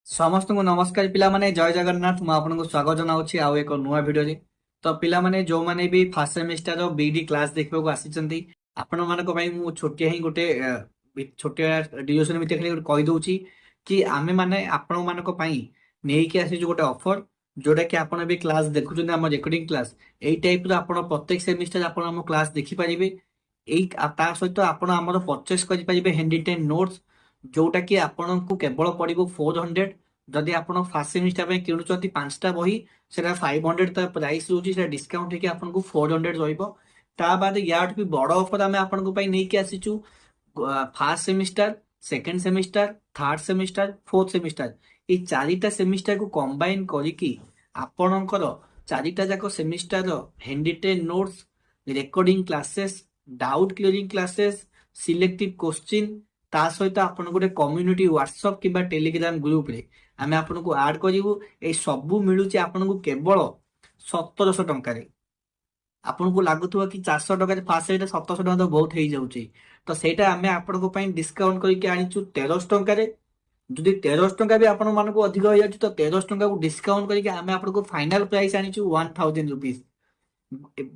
समस्त को नमस्कार पिला माने जय जगन्नाथ मु आपन को स्वागत जनाउछि आउ एक नुआ वीडियो रे। तो पिला माने जो माने भी फर्स्ट सेमेस्टर रो बीडी क्लास देखबो को आसीचंती आपन माने को भाई मु छोटिया ही गोटे छोटिया डिस्कशन में खाली गोटे कहि दउछि कि आमे माने आपन माने को पई नेई के आसी जो गोटे ऑफर जोटा कि आपन भी क्लास देखुछन हम रेकॉर्डिंग क्लास एई टाइप रो आपन प्रत्येक सेमेस्टर आपन हम क्लास देखि परिबे। एई ता सहित आपन हमर परचेस करि परिबे हैंडरिटेन नोट्स जोटा कि आपन को केवल पड़िबो 400। जदि आपण फास्ट सेमिस्टर में किणुचंती 5टा बही सेटा 500 ता प्राइस रोची सेटा डिस्काउंट हेके आपन को 400 रहइबो। ता बाद याट भी बड़ ऑफर आमे आपन को पई नै के आसीचु first semester second semester third semester fourth semester ए चारिटा सेमिस्टर को कंबाइन करिकी आपणकर चारिटा जाको सेमिस्टर रो handwritten notes recording classes doubt clearing classes selective question ता सहित आपन गोटे कम्युनिटी व्हाट्सएप किबा टेलीग्राम ग्रुप रे आमे आपन को ऐड करिवु। ए सबु मिलुची आपन को केवल 1700 टंका रे। आपन को लागुथुवा कि 400 टंका रे फास्ट सेटा 1700 टंका तो बहुत हेई जाउची। तो सेटा आमे आपन को पई डिस्काउंट करिके आनिचु 1300 टंका रे। जदि 1300 टंका भी आपन मान को अधिक हो जाउची तो 1300 टंका को डिस्काउंट करिके आमे आपन को फाइनल प्राइस आनिचु 1000 रुपीस।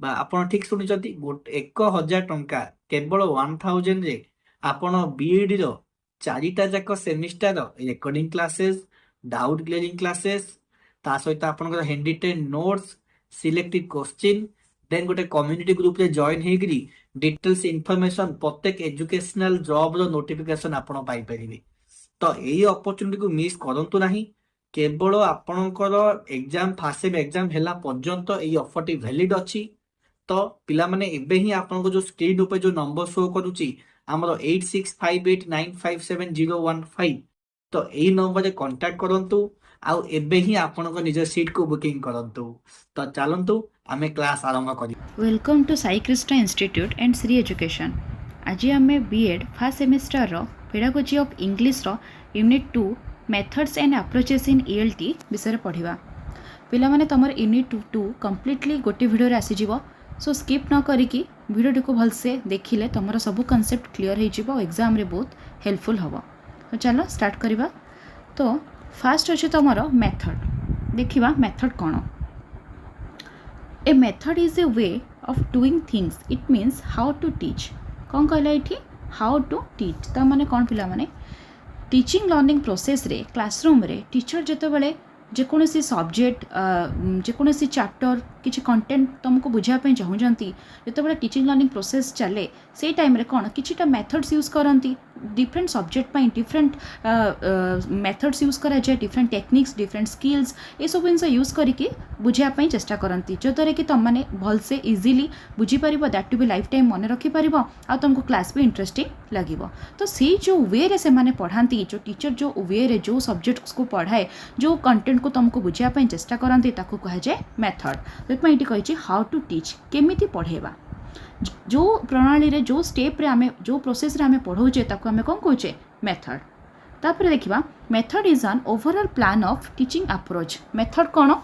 आपन ठीक सुनिचंती 1000 टंका केवल 1000 रे आपण बीएडी रो चारिटा जाक semester recording classes doubt clearing classes ता सहित आपन हैंडरिटेन नोट्स सिलेक्टिव क्वेश्चन देन गोटे कम्युनिटी ग्रुप रे जॉइन हेगरी डिटेल्स इन्फॉर्मेशन प्रत्येक एजुकेशनल जॉब रो नोटिफिकेशन आपण पाई परिबे। तो एई अपॉर्चुनिटी को मिस करंतु नाही। केवल आपणकर एग्जाम फास्ट सेम एग्जाम हेला पर्यंत एई ऑफर टी वैलिड अछि। तो पिला माने एबे ही आपन को जो स्क्रीन ऊपर जो नंबर शो करूची हमरो 8658957015 तो एई नंबर रे कांटेक्ट करंतु आउ एबे ही आपन को निज सीट को बुकिंग करंतु। तो चलंतु आमे क्लास आरंभ करी। Welcome to Sai Krishna institute and Shri education. आज आम बीएड फर्स्ट सेमेस्टर रो पेडागोजी ऑफ इंग्लिश रो unit 2 methods and approaches in ELT विषय पढ़िबा। पिला माने तमर यूनिट 2 कंप्लीटली गोटे वीडियो रे आसी जिवो। सो स्किप न करिकी वीडियो को भलसे देखिले तमर सब कॉन्सेप्ट क्लियर हो जिवो एग्जाम रे बहुत हेल्पफुल हबो। तो चलो स्टार्ट करिबा। तो फास्ट अछि तमर मेथड। देखिबा मेथड कोन। A method is a way of doing things. It means how to teach. कौन कहला इठी हाउ टू टीच ता माने कौन पिला माने टीचिंग लर्निंग प्रोसेस रे क्लासरूम रे टीचर जते बेले जेकोसी सब्जेक्ट जेकोसी चैप्टर किसी कंटेंट तुमको बुझापी चाहूँगी जो टीचिंग लर्निंग प्रोसेस चले से टाइम रे कौन किछिटा मेथड्स यूज करती different subject different methods use करा जाए डिफरेंट टेक्निक्स डिफरेंट स्किल्स ये सब जिन यूज करके बुझापी चेष्टा करती जो द्वारा कि तुम मैंने भलसे इजिली बुझीपर that to be life time मन रखिपर आ तुमको क्लास भी इंटरेस्टिंग लगे। तो सी जो वे रे से माने पढ़ाती जो टीचर जो वे रे जो सब्जेक्ट्स को पढ़ाए जो कंटेंट को तुमको बुझापी चेष्टा करती कह जाए मेथड। तो ये कही हाउ टू टीच केमिति पढ़ेबा जो प्रणाली रे जो स्टेप रे आमे जो प्रोसेस रे आमे पढ़ौचे ताको आमे कोन कहूचे मेथड। तापर देखिबा method is an overall plan of teaching approach. Method कोन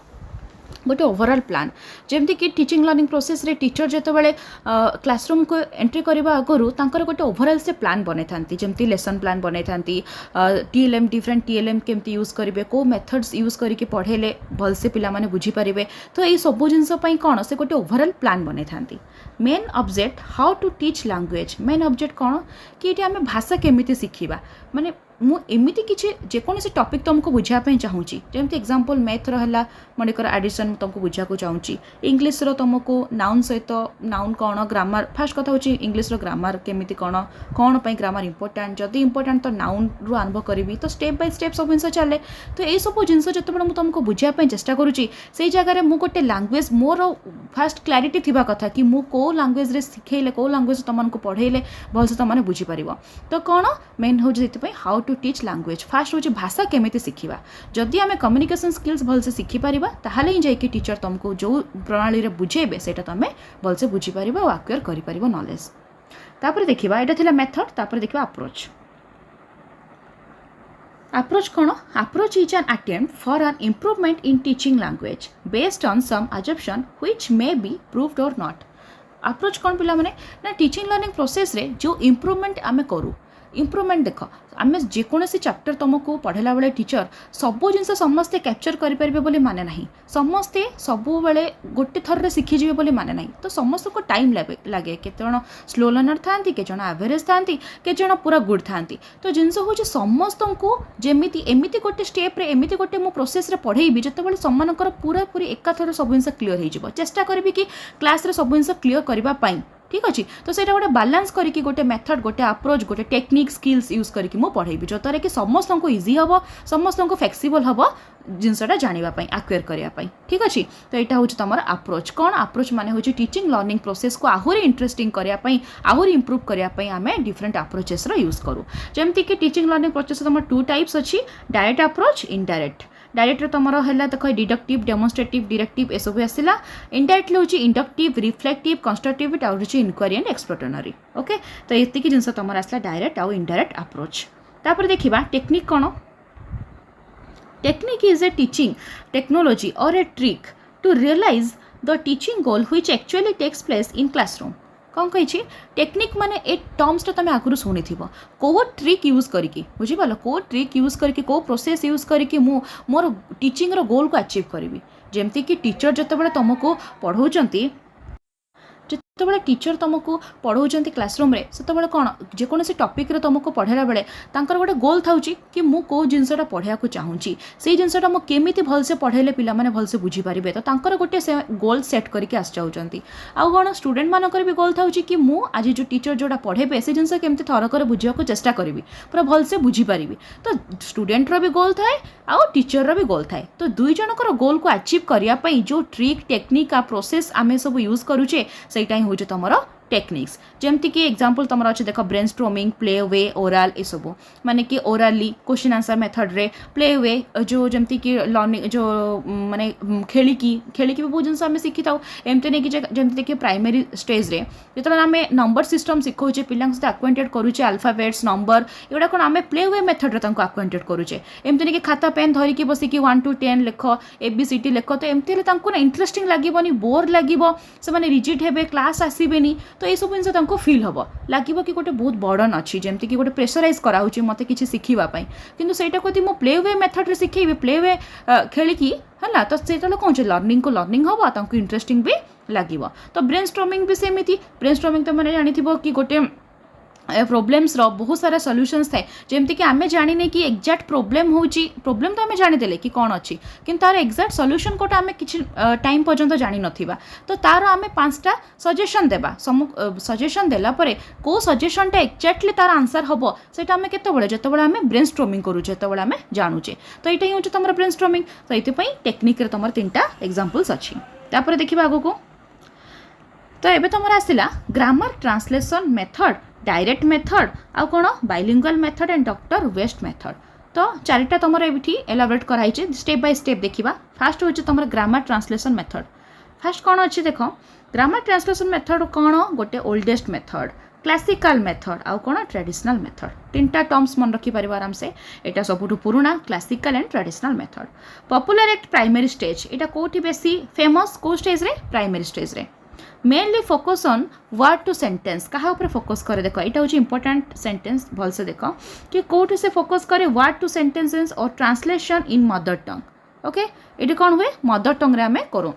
गोटे ओवरऑल प्लान जेमती कि टीचिंग लर्निंग प्रोसेस रे टीचर जेते बेले क्लासरूम को एंट्री करबा आगरु तांकर गोटे ओवरऑल से प्लान बनै थांती जेमती लेसन प्लान बनै थांती टीएलएम डिफरेंट टीएलएम केमती यूज करिवे को मेथड्स यूज करके पढ़ेले भल से पिला माने बुझी परिबे। तो एई सब जिंस पई कोन से गोटे ओवरऑल प्लान बनै थांती। Main object how to teach language. Main object कोन कि एटी हमें भाषा केमिति सिखिबा माने मु एमिति किछि जेकोसी टॉपिक तुमको बुझापी चाहूँगी जेमती एग्जांपल मैथ रहा मनेकर एडिशन तुमको बुझा को चाहूँगी इंग्लिश रो तुमको नाउन सहित नाउन कौन ग्रामर फास्ट कथा होची इंग्लिश रो ग्रामर केमिति कौन कौन पई ग्रामर इंपोर्टेंट जदि इंपोर्टेंट तो नाउन रू आरंभ करी तो स्टेप बाय स्टेप सब जिन चले। तो ये सब जिन जिते मुझे तुमको बुझापी चेष्टा करुँची से जगह मु गोटे लैंग्वेज मोर फास्ट क्लारिटी थिबा कथा कि मु को लैंग्वेज रे सिखेले को लैंग्वेज तुमको पढ़ेले भलसे तुमने बुझीपर। तो कौन मेन हूँ how to teach language fast हूँ भाषा केमिति शिखिबा। जदि आमे कम्युनिकेशन स्किल्स भलसे शिखिपारिबा ताहाले ही जाइए टीचर तुमको जो प्रणाली रे बुझेबे सेटा तुमे भलसे बुझीपारिबा और एक्वायर करिपारिबा नॉलेज। तापर देखिबा एटा थिला मेथड। तापर देखिबा अप्रोच। अप्रोच कौन approach is an attempt for an improvement in teaching language based on some assumption which may be proved or not. Approach कौन पिला माने ना टीचिंग लर्निंग प्रोसेस रे जो इम्प्रूवमेंट आमे करू इम्प्रुवमेंट देख आम जेकोसी चैप्टर तुमको पढ़ेला बेले टीचर सबू जिन समस्ते कैप्चर करेंगे बोली माने ना समस्ते सबू बेले गोटे थर शिखिजे बोली माने ना तो समस्त को टाइम लगे केते स्लो लर्नर था के जन एवरेज था के जन पूरा गुड था तो जिनस हूँ समस्त को जमी एमती गोटे स्टेप्रे एमती गोटे मो प्रोसेस पढ़ेबी जो समानकर पूरा पूरी एकाथर सब जिन क्लीयर हो चेष्टा करी कि क्लास रे सब जिन क्लीयर करने ठीक अच्छे तो सहीटा गोटे बालांस करके गोटे मेथड गोटे अप्रोच गोटे टेक्निक स्किल्स यूज करके मु पढ़ेबी जो द्वारा कि समस्त को इजी हम समस्त को फ्लेक्सिबल हम जिनसटा जानापी आक्वेयर करने ठीक अच्छे तो यहाँ हूँ तुम अप्रोच कौन अप्रोच माने हूँ टीचिंग लर्निंग प्रोसेस को आहरी इंटरेस्टिंग करने आहरी इम्प्रूव करने आम डिफरेंट अप्रोचेस यूज करूँ जमती कि टीचिंग लर्निंग प्रोसेस तुम 2 टाइप्स अच्छी डायरेक्ट अप्रोच इनडायरेक्ट डायरेक्ट तुमर है देख डिडक्टिव डेमोन्स्ट्रेटिव डायरेक्टिव एसबू आसला इनडायरेक्टली हूँ इंडक्टिव रिफ्लेक्टिव कंस्ट्रक्टिव आउ इनक्वारी एंड एक्सप्लोरेटरी ओके तो ये जिन तुम आसला डायरेक्ट आउ इनडायरेक्ट अप्रोच तापर देखा टेक्निक कौन technique is a teaching technology or a trick to realize the teaching goal which actually takes place in classroom कौन कही टेक्निक माने ए टर्म्सटा तुम आगुरी शुणी कौ ट्रिक यूज करके बुझीपाल कौ ट्रिक यूज करके कौ प्रोसेस यूज करके मोर टीचिंग रो गोल को अचीव करी जमती कि टीचर जो तुमको पढ़ाऊँ जिते टीचर तुमको पढ़ाऊँ क्लासरूम रे से कौन जेकोसी टॉपिक रे तुमको पढ़ेला बेले तांकर गोटे गोल था कि मु को जिनसटा पढ़ाया चाहूँगी से जिनसटा मु केमिति भलसे पढ़ेले पिला माने भलसे बुझी पारिबे तो तांकर गोटे से गोल सेट करके आस जाउचंती आउ कौन स्टूडेंट मानकर भी गोल था कि मु आज जो टीचर जोड़ा पढ़ेबे से जिनस केमती थरकर बुझाक चेष्टा करी पूरा भलसे बुझी पारि तो स्टूडेंट रो भी गोल थाए आउ टीचर रो भी गोल थाए तो दुई जनकर गोल को अचीव करने जो ट्रिक टेक्निक आ प्रोसेस आमे सब यूज करूचे सेटा हूँ तुम टेक्निक्स जमती कि एग्जांपल तुम अच्छे देख ब्रेनस्टॉर्मिंग प्ले वे ओराल ये सब माने कि ओराली क्वेश्चन आंसर मेथड रे प्ले वे जो जमती कि लर्निंग जो माने खेलिकी भी बहुत जिन आम शिखी था एमती नहीं कि जमती देखिए प्राइमरी स्टेज रे जो आम नंबर सिस्टम शिखाऊे पिला सहित आक्वेंटेड करुचे अल्फाबेट्स नंबर एगुड़ा कौन आम प्ले वे मेथड रे आक्वेंटेड करुचे एमती नहीं कि खाता पेन धरिकी बसिकी 1 to 10 लेख ABCD लेख तो एमती ना इंटरेस्टिंग लगे बोर लगे से रिजिड हे क्लास आसबेनी तो ये सब जिन फिल हम लगे कि गोटे बहुत बर्डन अच्छी जमती कि गोटे प्रेसराइज कराऊँ मत कि शिखापी कि सहीटा को मो प्ले वे मेथड रे शिखेबी प्ले वे खेलिकी है तो से कौन लर्निंग को लर्निंग हम इंटरेस्टिंग भी लगे तो ब्रेनस्टॉर्मिंग भी सेमती ब्रेनस्टॉर्मिंग तो मैंने जानी कि गोटे प्रोब्लेम्स रो बहुत सारा सॉल्यूशंस थाए जमती कि आमे जानी कि एक्जाक्ट प्रोब्लेम होची प्रोब्लेम तो आमे जानीदेले कि कौन अच्छी कि तार एक्जाक्ट सॉल्यूशन कोटा आमे किछि टाइम पर्यंत जानी नथिबा तो तार आमे 5टा सजेशन देबा सजेशन देला परे को सजेशनटा एक्जाक्टली तार आंसर हबो सेटा आमे केतेबेले जेतेबेले आमे ब्रेनस्टॉर्मिंग करू जेतेबेले आमे जानूचे तो एटा ही होची तमरा ब्रेनस्टॉर्मिंग तो एते पई टेक्निक रे तमर 3टा एग्जांपल्स अछि तापर देखिबा आगो को तो एबे तमरा आसिला grammar translation method direct method आउ कौन bilingual method and doctor West method तो 4टा तुम ये एलाबोरेट कराई स्टेप बाय स्टेप देखा फास्ट हूँ तुम ग्रामर ट्रांसलेशन मेथड फास्ट कौन अच्छी देख ग्रामर ट्रांसलेशन मेथड कौन गोटे ओल्डेस्ट मेथड क्लासिकल मेथड आउ कौन ट्रेडिशनल मेथड 3टा टर्म्स मन रखिपर आराम से यहाँ सबुठ पुराना classical and traditional method popular at primary stage यहाँ कौटी बेसी फेमस कौ स्टेज रे प्राइमरी स्टेज रे mainly focus on word to sentence क्या ऊपर फोकस करे देख यहाँ हूँ इंपोर्टेंट सेंटेंस भलसे देख कि कौट से फोकस करे वर्ड टू सेंटेंसेस और translation in mother tongue okay ये कौन हुए मदर टंग रे आमे करूँ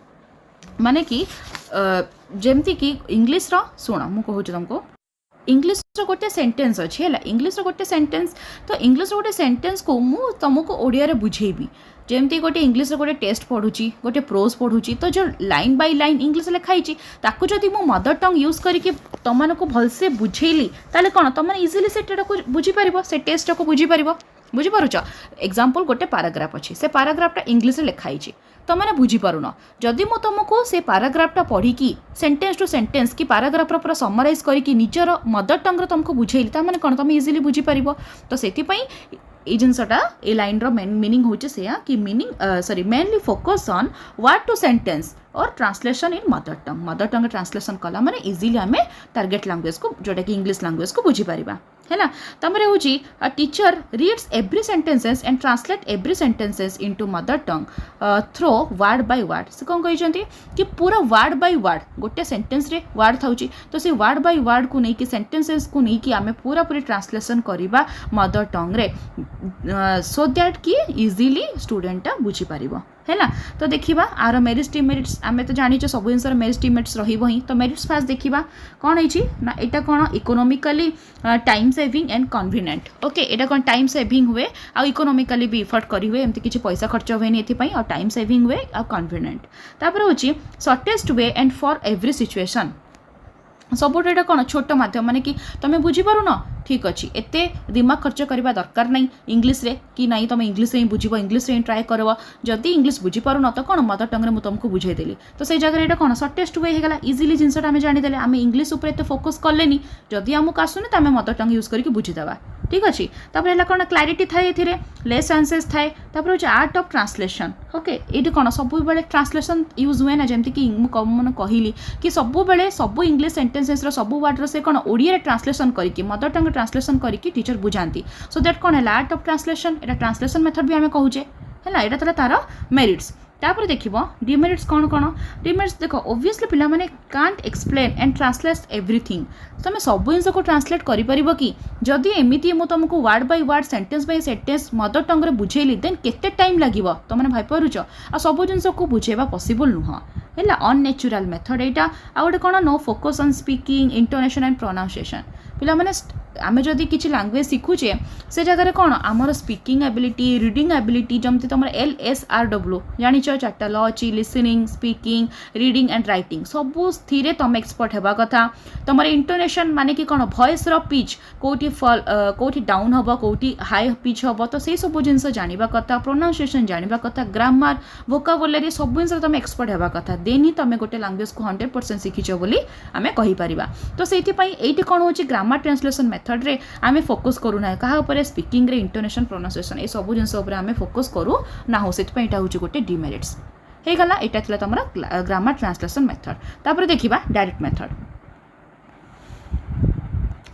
माने कि जमती कि इंग्लिश रो शुण मु कहूँ तुमको इंग्लिश रो गोटे सेंटेंस अच्छी है इंग्लिश रो गोटे सेंटेंस तो इंग्लिश रो गोटे सेंटेंस को मु तुमको ओडिया रे बुझेबी जमती गोटे इंग्लिश गोटे टेस्ट पढ़ुची गोटे प्रोज पढ़ुची तो जो लाइन बाय लाइन इंग्लिश लिखाई ताकू जदि मो मदर टंग यूज करके तुमको भलसे बुझेली ताले कौन तुम इजिली से बुझीपार से टेस्ट को बुझीपार बुझीपारुच एग्जांपल गोटे पैराग्राफ अच्छी से पैराग्राफटा इंग्लिश लिखाई तो मैंने बुझीपारुन जदि मु तुमको से पैराग्राफटा पढ़ी सेंटेंस टू सेंटेंस कि पैराग्राफर पूरा समराइज करके निजर मदर टंग तुमको बुझेली ताने कौन तुम इजिली बुझीपार तो से ये जिनसटा ये लाइन रो मीनिंग होचे से कि meaning sorry mainly focus on word to sentence और translation in mother tongue translation कला माने इजीली आमे टारगेट लैंग्वेज को जोटा कि इंग्लिश लैंग्वेज को बुझी पारिबा है तमरे हूँ teacher reads every sentences and translate every sentences into mother tongue through word by word से कौन कहते कि पूरा वर्ड बाय वर्ड गोटे सेंटेंस रे वर्ड था तो से वर्ड बाय वर्ड को नहीं कि सेंटेंसेस को नहीं कि आम पूरा पूरी ट्रांसलेशन करवा मदर टंग रे सो दैट कि इजिली स्टूडेंटा बुझीपार है तो देखा आर मेरिट्स डिमेरिट्स आम तो जानी सब जिन मेरिट्स डिमेरिट्स रही तो मेरिट्स फास्ट देखा कौन है ना यहाँ कौन economically time saving and convenient okay यहाँ कौन टाइम सेविंग हुए आ इकोनोमिकली भी इफर्ट करी हुए एमती किसी पैसा खर्च हुए ये टाइम सेविंग हुए आ कन्वीनिएंट तापर हूँ shortest way and for every situation सबुठ यहाँ कौन छोट माध्यम माने कि तुम बुझीपारुन ठीक अच्छे एत दिमाग खर्च करवा दरकार नहीं इंग्लीश रे कि नहीं तुम इंग्लीश ही बुझ इंग्लीश ही ट्राए कर जदि इंग्लीश बुझीपारुन तो कौन मदर टंग में तुमको बुझेदेली तो से जगह यहाँ कौन सर्टेस्ट वे होगा इजिली जिनसा आम जानीदे आम इंग्लीश उपर एत फोकस कले जदि आमको आसुनी तो आम मदर टंग यूज करके बुझीदेवा ठीक अच्छे तापर है कौन क्लारिटी थाए ये लेस आंसर्स थाए तापर हूँ आर्ट ऑफ ट्रांसलेशन ओके ये कौन सब बेले ट्रांसलेशन यूज हुए ना जमीक मैंने कहली कि सब बेले सब इंग्लीश सेंटेंसेस सब वर्ड से कौन ओडिया ट्रांसलेशन करके मदर टंग ट्रांसलेशन करके टीचर बुझाती सो दैट कौन है art of translation Etah translation method भी आम कहूचे है यहाँ तार मेरिट्स तापर देखिबो डिमेरिट्स कौन कौन डिमेरिट्स देखो ओब्वियसली पिला माने can't explain and translate everything तुम सब जिन को ट्रांसलेट कर कि जदि एमती मु तुमको word by word sentence by sentence mother tongue रे बुझेली देन केते टाइम लागिवो तुमने भाई पारुच आ सब जिन को बुझेबा पॉसिबल नुह है अननेचुरल मेथड यहाँ आ गए कौन no focus on speaking intonation and pronunciation पिला माने आम जदि किसी लैंग्वेज शिखुचे से जगह कौन आमर स्पीकिंग एबिलिटी रीडिंग एबिलिटी जमती तुम LSRW जानी चार्टा ल अच्छी listening speaking reading and writing सबू स्थिर तुम एक्सपर्ट होगा कथा तुम इंटोनेशन माने कि कौन वॉइस रो पिच कौटी कौटी डाउन हम कौटी हाई पिच हम तो से सब जिन जानवा कथा प्रोनाउंसिएशन जानवा कथा ग्रामर वोकाबुलरी सब जिन तुम एक्सपर्ट होगा कथा देन ही तुम गोटे लैंग्वेज को 100% शिखिच बोली आम कहीपर तो से ये कौन हो ग्रामर ट्रांसलेशन मेथड रे आमे फोकस करू ना कहा ऊपर स्पीकिंग रे इंटोनेशन प्रोनाउंसिएशन ए सब जिन ऊपर आमे फोकस करू ना हो से एटा होची गोटे डिमेरिट्स हे गला एटा थिला तमरा ग्रामर ट्रांसलेशन मेथड तापर देखिबा डायरेक्ट मेथड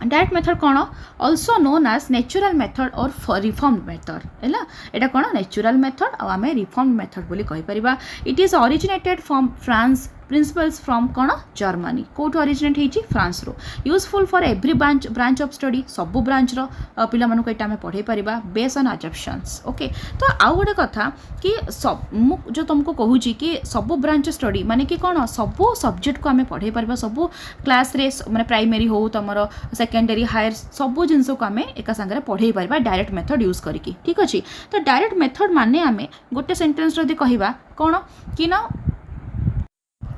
डायरेक्ट मेथड कौन also known as natural method or reformed method है यहाँ कौन नेचुरल मेथड और आम रिफॉर्म्ड मेथड बोली कहीपर it is originated from France principles from कौन जर्मनी कौट ओरिजिनेट होती फ्रांस रो useful for every branch of study सब ब्रांच रो पिला मानक एटा हमें पढ़े पारिबा बेस्ड ऑन अजम्पशंस ओके तो आउ गोटे कथा कि सब जो तुमको कहूँ कि सब ब्रांच स्टडी माने कि कौन सब सब्जेक्ट को आम पढ़े पारिबा सब क्लास रे माने प्राइमरी हो तुम सेकेंडरी हायर सब जिनस को आम एक सागर पढ़े पारिबा डायरेक्ट मेथड यूज करके ठीक अच्छे तो डायरेक्ट मेथड माने आम गोटे सेंटेंस जदि कहवा कौन कि ना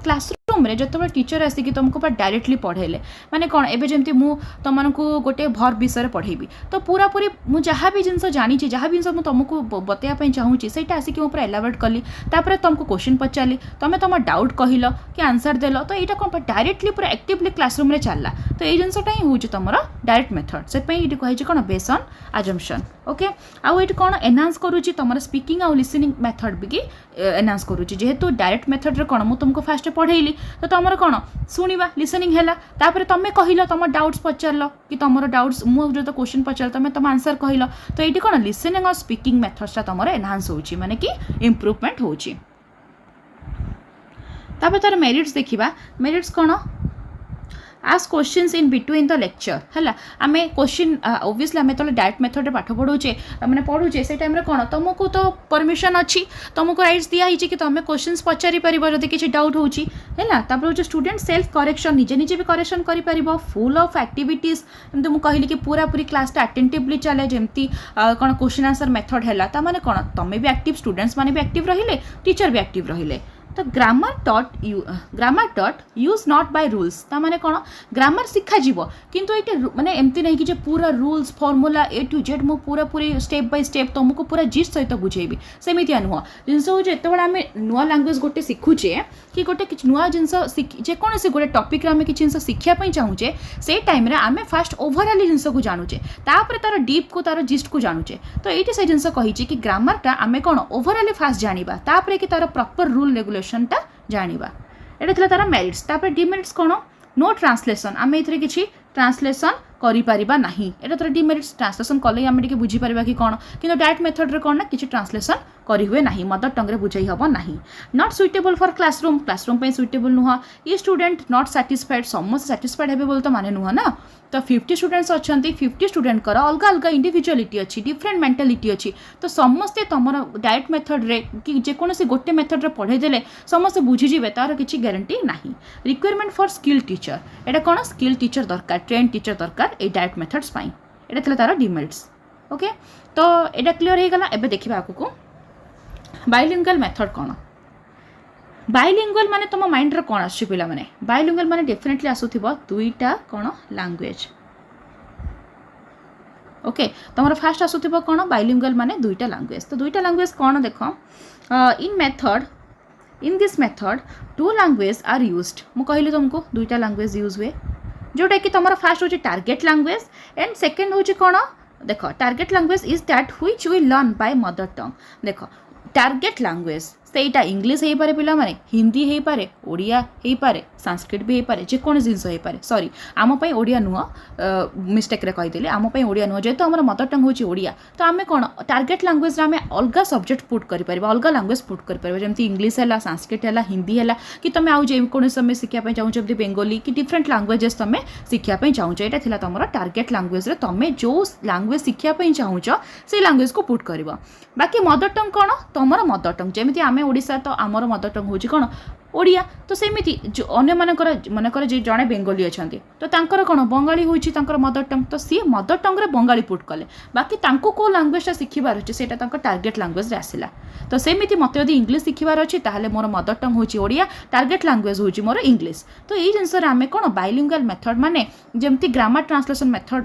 क्लासरूम रे जो टीचर आसिक तुमको डायरेक्टली पढ़ेले माने कौन एबे जमती मु तुमको गोटे भर विषय पढ़ेबी तो पूरा पूरी मु जहाँ भी जिनस जानी जहाँ भी जिन तुमको बताइए चाहूँगी से आसिक पूरा एलाबोरेट कली तापर तुमको क्वेश्चन पचारि तुम तुम डाउट कहल कि आंसर देल तो यहाँ कौन डायरेक्टली पूरा एक्टिवली क्लासरूम रे चलला तो ये जिनसा ही हूँ तुम डायरेक्ट मेथड से ये कही कौन बेस्ड ऑन अजम्पशन ओके आउ ये कौन एनहांस करुच्ची तुम स्पीकिंग आउ लिसनिंग मेथड भी एनहांस करुच्ची जेहेतु डायरेक्ट मेथड रे कौन मु तुमको फास्ट पढ़ेली तो तुम कौन शुणा लिसनिंग है तापर तुम कहल तुम डाउट्स पचार कि तुम डाउट्स मुझे तो क्वेश्चन पचार तुम तुम आंसर कहल तो ये कौन लिसनिंग और स्पीकिंग मेथड्सटा तुम एनहांस होची माने कि इम्प्रूवमेंट होची तापर तार मेरिट्स देखिबा मेरिट्स कौन ask questions in between the lecture है आम क्वेश्चन ओब्वियसली आम तो डायरेक्ट मेथड पाठ पढ़ाऊे मैंने पढ़ुचे से टाइम कौन तुमको तो परमिशन अच्छी तुमको राइट्स दिखाई कि तुम क्वेश्चंस पचारि पार जब किसी डाउट होची है जो स्टूडेंट सेल्फ करेक्शन निजे निजे भी करेक्शन कर फुल ऑफ एक्टिविटीज एमती मुझे कहली कि पूरा पूरी क्लासटा अटेंटिवली चले जमती कौन क्वेश्चन आंसर मेथड है ताने कौन तुम्हें भी एक्टिव स्टूडेंट्स मैंने भी एक्टिव रहिले टीचर भी एक्टिव रहिले तो grammar dot use not by rules ता माने कौन ग्रामर शिखा जीवो किंतु ये माने एमती नहीं कि पूरा rules formula A to Z मु पूरा पूरी स्टेप बाय स्टेप तुमको पूरा जिस सहित बुझेबी सेमितिया नुह जिनस हो जो आम नुआ लैंग्वेज गोटे शिखुचे कि गोटे नुआ जिनस जेकोसी गोटे टॉपिक आम कि जिन शिखापी चाहूचे से टाइम आम फास्ट ओवरऑल जिनस को जानुचे तापर तार डीप को तार जिस्ट को जानुचे तो ये से जिनस कही कि ग्रामरटा आम कौन ओवरऑल फास्ट जानिबा तापर कि तार प्रॉपर रूल रेगुलेशन टा जानिबा एटा थिला तार मेरिट्स तापर डिमेरिट्स कौन नो ट्रांसलेशन आम ये किसी ट्रांसलेशन करिपारिबा नाही एटा तर डिमेरिट्स ट्रांसलेशन कले आमे टिके बुझी परिबा कि कोन किंतु डायरेक्ट मेथड रे कोन ना किछि ट्रांसलेशन करि हुए नाही मदर टंग रे बुझाई हबो नाही नॉट सुइटेबल फॉर क्लासरूम पे सुइटेबल नुह ये स्टूडेंट नॉट सैटिस्फाइड समस्त सैटिस्फाइड हेबे बोल तो माने नुह ना तो 50 स्टूडेंट्स अच्छा 50 स्टूडेंट कर अलग अलग इंडिविजुअलिटी अच्छी डिफरेंट मेंटालिटी अच्छी तो समस्ते तुम डायरेक्ट मेथड रे कि जेकोसी गोटे मेथड रे पढ़े देले समस्ते बुझीजे तार किसी गारंटी नहीं रिक्वायरमेंट फॉर स्किल टीचर एटा कौन स्किल टीचर दरकार ट्रेन टीचर दरकार ये डायरेक्ट मेथड्स पाई एटा थिला तार डिमेरिट्स ओके तो एटा क्लियर हो गला एबे देखिबा आगु बाइलिंगुअल मेथड कौन बाइलिंगुअल माने तुम माइंड रे कौन आछी पिला माने बाइलिंगुअल माने डेफिनेटली आसुथिबो दुईटा कौन लैंग्वेज ओके तुम फास्ट आसुथिबो कौन बाइलिंगुअल माने दुईटा लैंग्वेज तो दुईटा लैंग्वेज कौन देख in this method two language are used मु कहली तुमको दुईटा लैंग्वेज यूज हुए जोटा कि तुम फास्ट होची टारगेट लैंग्वेज एंड सेकंड होची कौन देख target language is that which we learn by mother tongue देख टारगेट लैंग्वेज सेटा इंग्लिश हो पारे पिला माने हिंदी हो पारे ओडिया हो पारे संस्कृत भी हो पारे जेकोन जिनस हो पारे सॉरी आम पई ओडिया नुह मिस्टेक रे कहिदेले आम पई ओडिया नुह जेतो हमर मदर टंग होची ओडिया तो आमे कोन टारगेट लैंग्वेज रे आमे अलगा सब्जेक्ट पुट करि परबा अलगा लैंग्वेज पुट करि परबा जेमति इंग्लिश हैला संस्कृत हैला हिंदी हैला कि तमे आउ जे कोन समय सिखिया पई चाहू जेमति बेंगोली कि डिफरेंट लैंग्वेजेस तमे सिखिया पई चाहू एटा थिला तमरो टारगेट लैंग्वेज रे तमे जो लैंग्वेज सिखिया पई चाहू से लैंग्वेज को पुट करबा बाकी मदर टंग कोन तमरो मदर टंग जेमति आमे ओडिसा तो आमर मदर टंग होची कोन ओडिया तो सेमिति जो अन्य मनकर जे जड़े बेंगली अच्छा तो तांकर कौन बंगाली होची तांकर मदर टंग तो सी मदर टंग रे बंगाली पुट कले बाकी तांको को लैंग्वेजटा शिखिबार अच्छे सेटा तांकर टारगेट लैंग्वेज रे आसिला तो सेमिति मते यदि इंग्लिश शिखिबार अच्छे ताहले मोर मदर टंग होची ओडिया टारगेट लैंग्वेज होची मोर इंग्लिश तो एई जिंस रे आमे कोन बाइलिंगुअल मेथड माने जेमति ग्रामर ट्रांसलेशन मेथड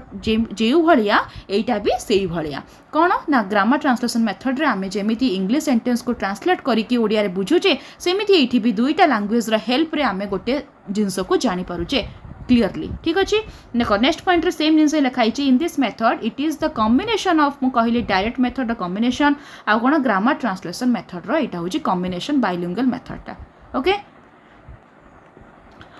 जेउ भलिया एटा भी सेई भलिया कौन ना ग्रामर ट्रांसलेशन मेथड रे आमे जेमिति इंग्लिश सेंटेंस को ट्रांसलेट करिकि ओडिया रे बुझुचे सेमिति एठी भी दुईटा लैंग्वेज रा हेल्प रे आमे गोटे जिंस को जानि पारुचे क्लियरली ठीक अच्छे देखो नेक्स्ट पॉइंट रे सेम जिंस लिखाई in this method it is the combination of मु कहली डायरेक्ट मेथड कॉम्बिनेशन आ कोन ग्रामर ट्रांसलेशन मेथड रो एटा होची कॉम्बिनेशन बाइलिंगुअल मेथड टा okay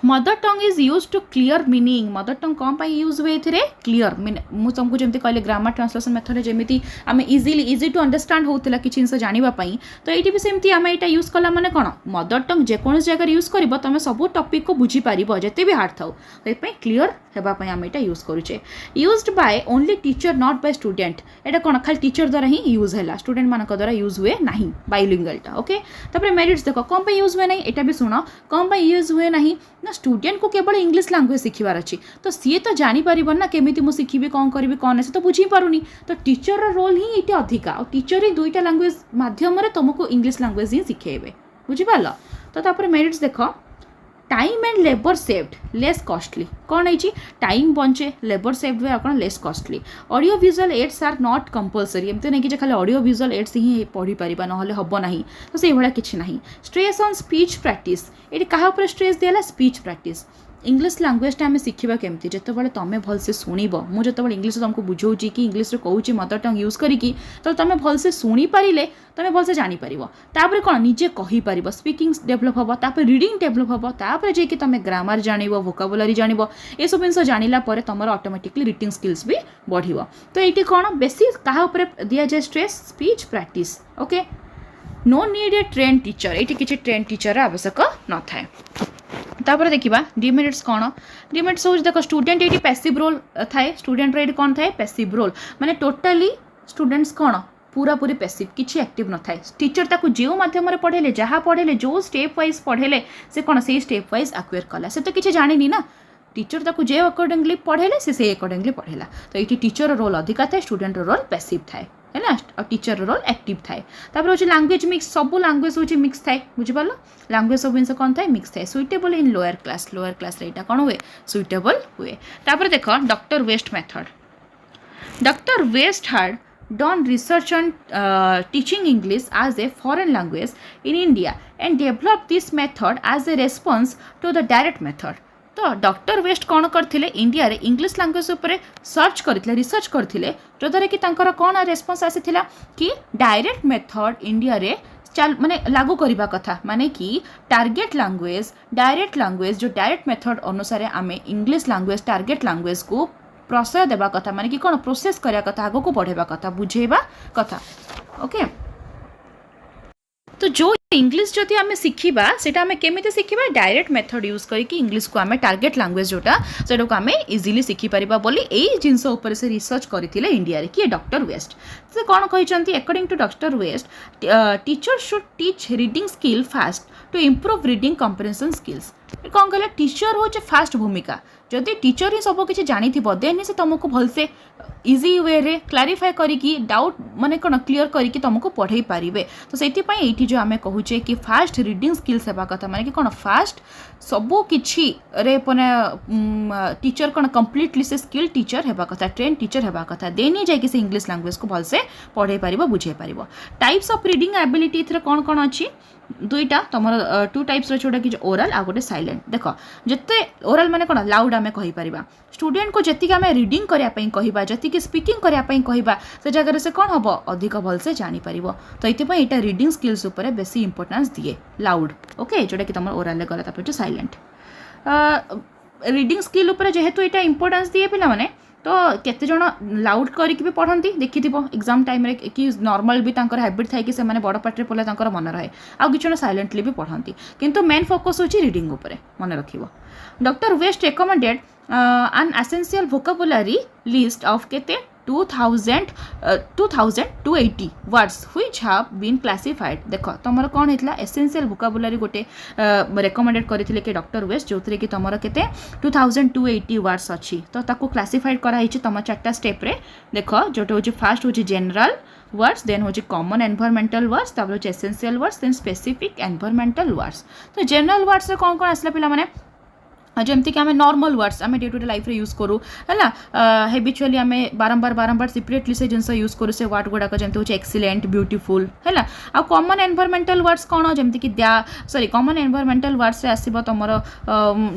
mother tongue is use to clear meaning mother tongue कौन पाई यूज हुए थे क्लियर मुझे तुमको जमी कहले ग्रामर ट्रांसलेशन मेथड जमी आम इजी टू अंडरस्टांड होता कि जिन जानापी तो ये भी सेमती आम यहाँ यूज कला माने कौन मदर टंग जेकोसी जगह यूज कर तुम सब टॉपिक को बुझीपार जिते भी हार्ड थाउ तो क्लियर होगापी आम यहाँ यूज करुचे used by only teacher not by student एटा कौन खाली टीचर द्वारा ही यूज है स्टूडेंट मान द्वारा यूज हुए ना बाइलिंगुअलटा ओके तापर मेरिट्स देख कौन पे यूज हुए ना एटा भी शुण कौन पे यूज हुए ना ना स्टूडेंट को केवल इंग्लिश लैंग्वेज शिखिबार अच्छी तो सी तो जापर ना केमी मुझे शिखी कौन करी कौन ना से तो बुझी पारुनी तो टीचर रोल ही ये अधिका और टीचर ही दुईटा लैंग्वेज मध्यम तुमको इंग्लिश लैंग्वेज ही शिखेबे बुझीपार तो तापर मेरिट्स देख time and labour saved less costly कौन है टाइम बंचे लेबर सेव्ड हुए कौन less costly audio visual aids are not compulsory एमती नहीं कि खाली ऑडियो विजुअल एड्स ही पढ़ी पारिबा नहले हबो नाही तो से भला किछि नाही स्ट्रेस ऑन स्पीच प्रैक्टिस ये कहा ऊपर स्ट्रेस दिला स्पीच प्रैक्टिस इंग्लिश लैंग्वेजटा आम शिखा केमती जितेबाला तुम भलसे शुणव मुझे इंग्लिश तुमको बुझाऊँगी कि इंग्लिश कहूँ मदर टंग यूज करी तो तुम भलसे शुणी पारे तुम भलसे जापर तापर कौन निजे कहीपर स्पीकिंग डेभलप हम तापर रीडिंग डेभलप हम तापर जे कि तुम ग्रामर जान वोकाबुलारी जान ये सब जिन जाना तुम ऑटोमेटिकली रिडिंग स्किल्स भी बढ़ तो ये कौन बेसी क्या दि जाए stress speech practice okay no need a train teacher ये किसी ट्रेन टीचर आवश्यक न थाए तापर देखा डिमेरिट्स कौन डिमेरिट्स हो देख स्टूडेंट ये पैसिव रोल थाए स्टूडेंट ये कौन थाए पैसिव रोल माने टोटाली स्टूडेंट्स कौन पूरा पूरी पैसिव किसी एक्टिव न थाए टीचर ताको जो माध्यम पढ़ेले जहाँ पढ़ेले जो स्टेप वाइज पढ़ेले से कौन से स्टेप वाइज एक्वायर कला से तो किसी जानी ना टीचर ताको जे अकॉर्डिंगली पढ़ेले से अकॉर्डिंगली पढ़ेला तो ये टीचर रोल अधिका थाए स्टूडेंट रोल पैसिव थाए है ना और टीचर रोल एक्टिव थाए तापर होची लैंग्वेज मिक्स सब लैंग्वेज होची मिक्स थाए बुझिपारल लैंग्वेज सब जिन कौन थाए मिक्स थाए सुइटेबल इन लोअर क्लास रे एटा कौन हुए सुइटेबल हुए तापर देख doctor West method doctor West had done research on teaching English as a foreign language in India and developed this method as a response to the direct method तो doctor waste कौन करथिले India रे English language उपरे search करथिले research करथिले जो द्वारा कि तांकर कौन रेस्पॉन्स आसीथिला कि डायरेक्ट मेथड इंडिया रे चल माने लागू करिबा कथा माने कि टारगेट लैंग्वेज डायरेक्ट लैंग्वेज जो डायरेक्ट मेथड अनुसार आमे इंग्लिश लैंग्वेज टारगेट लैंग्वेज को प्रशय देवा कथा माने कि कौन प्रोसेस करवा कथा आगो को बढ़ेवा कथा बुझेवा कथा ओके तो जो इंग्लिश जदि आम शिखा सेटा आम केमी शिखा डायरेक्ट मेथड यूज करके इंग्लिश को आम टार्गेट लैंग्वेज जोटा से आम इजिली शिखिपर बोली यही जिनस से रिसर्च करते इंडिया किए डॉक्टर वेस्ट से कौन कहते according to doctor West teacher should teach reading skill first to improve reading comprehension skills कौन कहला टीचर हूँ फास्ट भूमिका जदि टीचर ही सब किसी जानी देन से तुमको भलसे इजी वे रे क्लारिफाई करिकी डाउट माने कौन क्लीयर करिकी तुमको पढ़ाई पारिबे तो सेतिपाई एठी जो आमे कहूचे कि फास्ट रीडिंग स्किल्स हेबा कथा माने कि कौन फास्ट सबू किछि रे पने टीचर कौन कम्प्लीटली से स्किल टीचर हेबा कथा ट्रेन टीचर हेबा कथा देन ही जाइए से इंग्लिश लैंग्वेज को भलसे पढ़ाई पारिबो बुझाई पारिबो टाइप्स ऑफ रीडिंग एबिलिटी इथरे कौन कौन अछि दुईटा तुम टू टाइप्स जोटा कि ओरल आ गोटे साइलेंट देख जिते ओरल माने कौन लाउड आम कहीपर स्टूडेंट को जी आम रिडिंग करने कहवा जी स्पीकिंग करने कहवा से जगह से कौन हम अधिक भलसे जापर तो ये यहाँ रिडिंग स्किल्स उपर बेसी इंपोर्टेंस दिए लाउड ओके जोटा कि तुम ओरल गला साइलेंट रिडिंग स्किल उपर जेहेतु यहाँ इंपोर्टेंस दिए पिला माने तो केते जण लाउड करके भी पढ़ती देखी एग्जाम टाइम रे कि नॉर्मल भी तांकर हैबिट थाए कि से माने बड़ पार्टी पढ़ले तांकर मन रहे आ कि जण साइलेंटली भी पढ़ती किंतु मेन फोकस होची रीडिंग ऊपर मन रखिबो doctor West recommended an essential vocabulary list of केते 2280 words which have been classified देख तुम कौन होता एसेंशियल वोकाबुलारी गोटे रेकमेंडेड करथिले कि डॉक्टर वेस्ट जो कि तुम केते 2280 वर्ड्स अच्छी तो ताको क्लासिफाइड कराई तुम 4टा स्टेप रे देख जोटा हूँ फास्ट हूँ जनरल वर्ड्स देन हूँ कॉमन एनवायरमेंटल वर्ड्स तापर हूँ essential words then specific environmental words तो जनरल वर्ड्स रे कौन कौन आसला पिला माने जमती कि आम नॉर्मल वर्ड्स आम डे टू डे लाइफ रे यूज करूँ है हेबिचुअली आम बारंबार सेपरेटली से जिन यूज करूँ से वर्ड गुड़ाक जमी हूँ एक्सीलेंट ब्यूटीफुल है आ कॉमन एनवायरमेंटल वर्ड्स कौन जमती कि सॉरी कॉमन एनवायरमेंटल वर्ड्स रे आसो तुम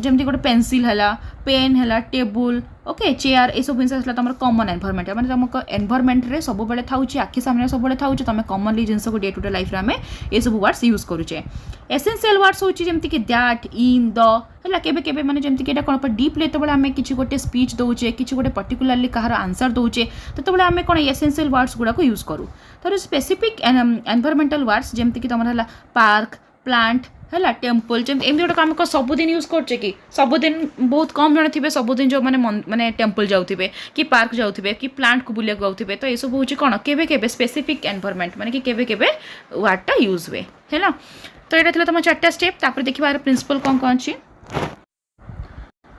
जमती गोटे पेंसिल है पेन है टेबुल ओके चेयर ये सब जिन आसला तुम कॉमन एनवायरमेंट मैंने तुम एनवायरमेंट रे सब बेले था आखि सामने सब बेले था तुम कॉमनली जिन को डे टू डे लाइफ आम ये सब वर्ड्स यूज करुचे एसेंशियल वर्ड्स हूँ जमती कि दैट इन द है केबे केबे माने जमती कि कौन डीपली जो आम किसी गोटे स्पीच दौचे किसी गोटे पर्टिकुलारली कहार आंसर दौचे तो आम कौन एसेंशियल वर्ड्स गुड़ा यूज करूँ तो स्पेसिफिक एनवायरमेंटल वर्ड्स जमती कि तुम है पार्क प्लांट है टेम्पल जमी एमती गोटे आम सबुदिन यूज करचे कि सबुदिन बहुत कम जन थे सबुदिन जो मैंने टेम्पल जाऊे कि पार्क जाऊे कि प्लांट को बुले जाऊे तो ये सब हूँ कौन केबे केबे स्पेसिफिक एनवायरमेंट माने कि केबे केबे वर्डटा यूज हुए है तो यहाँ थी तुम 4टा स्टेप तापर देखिए प्रिंसिपल कौन कौन अच्छी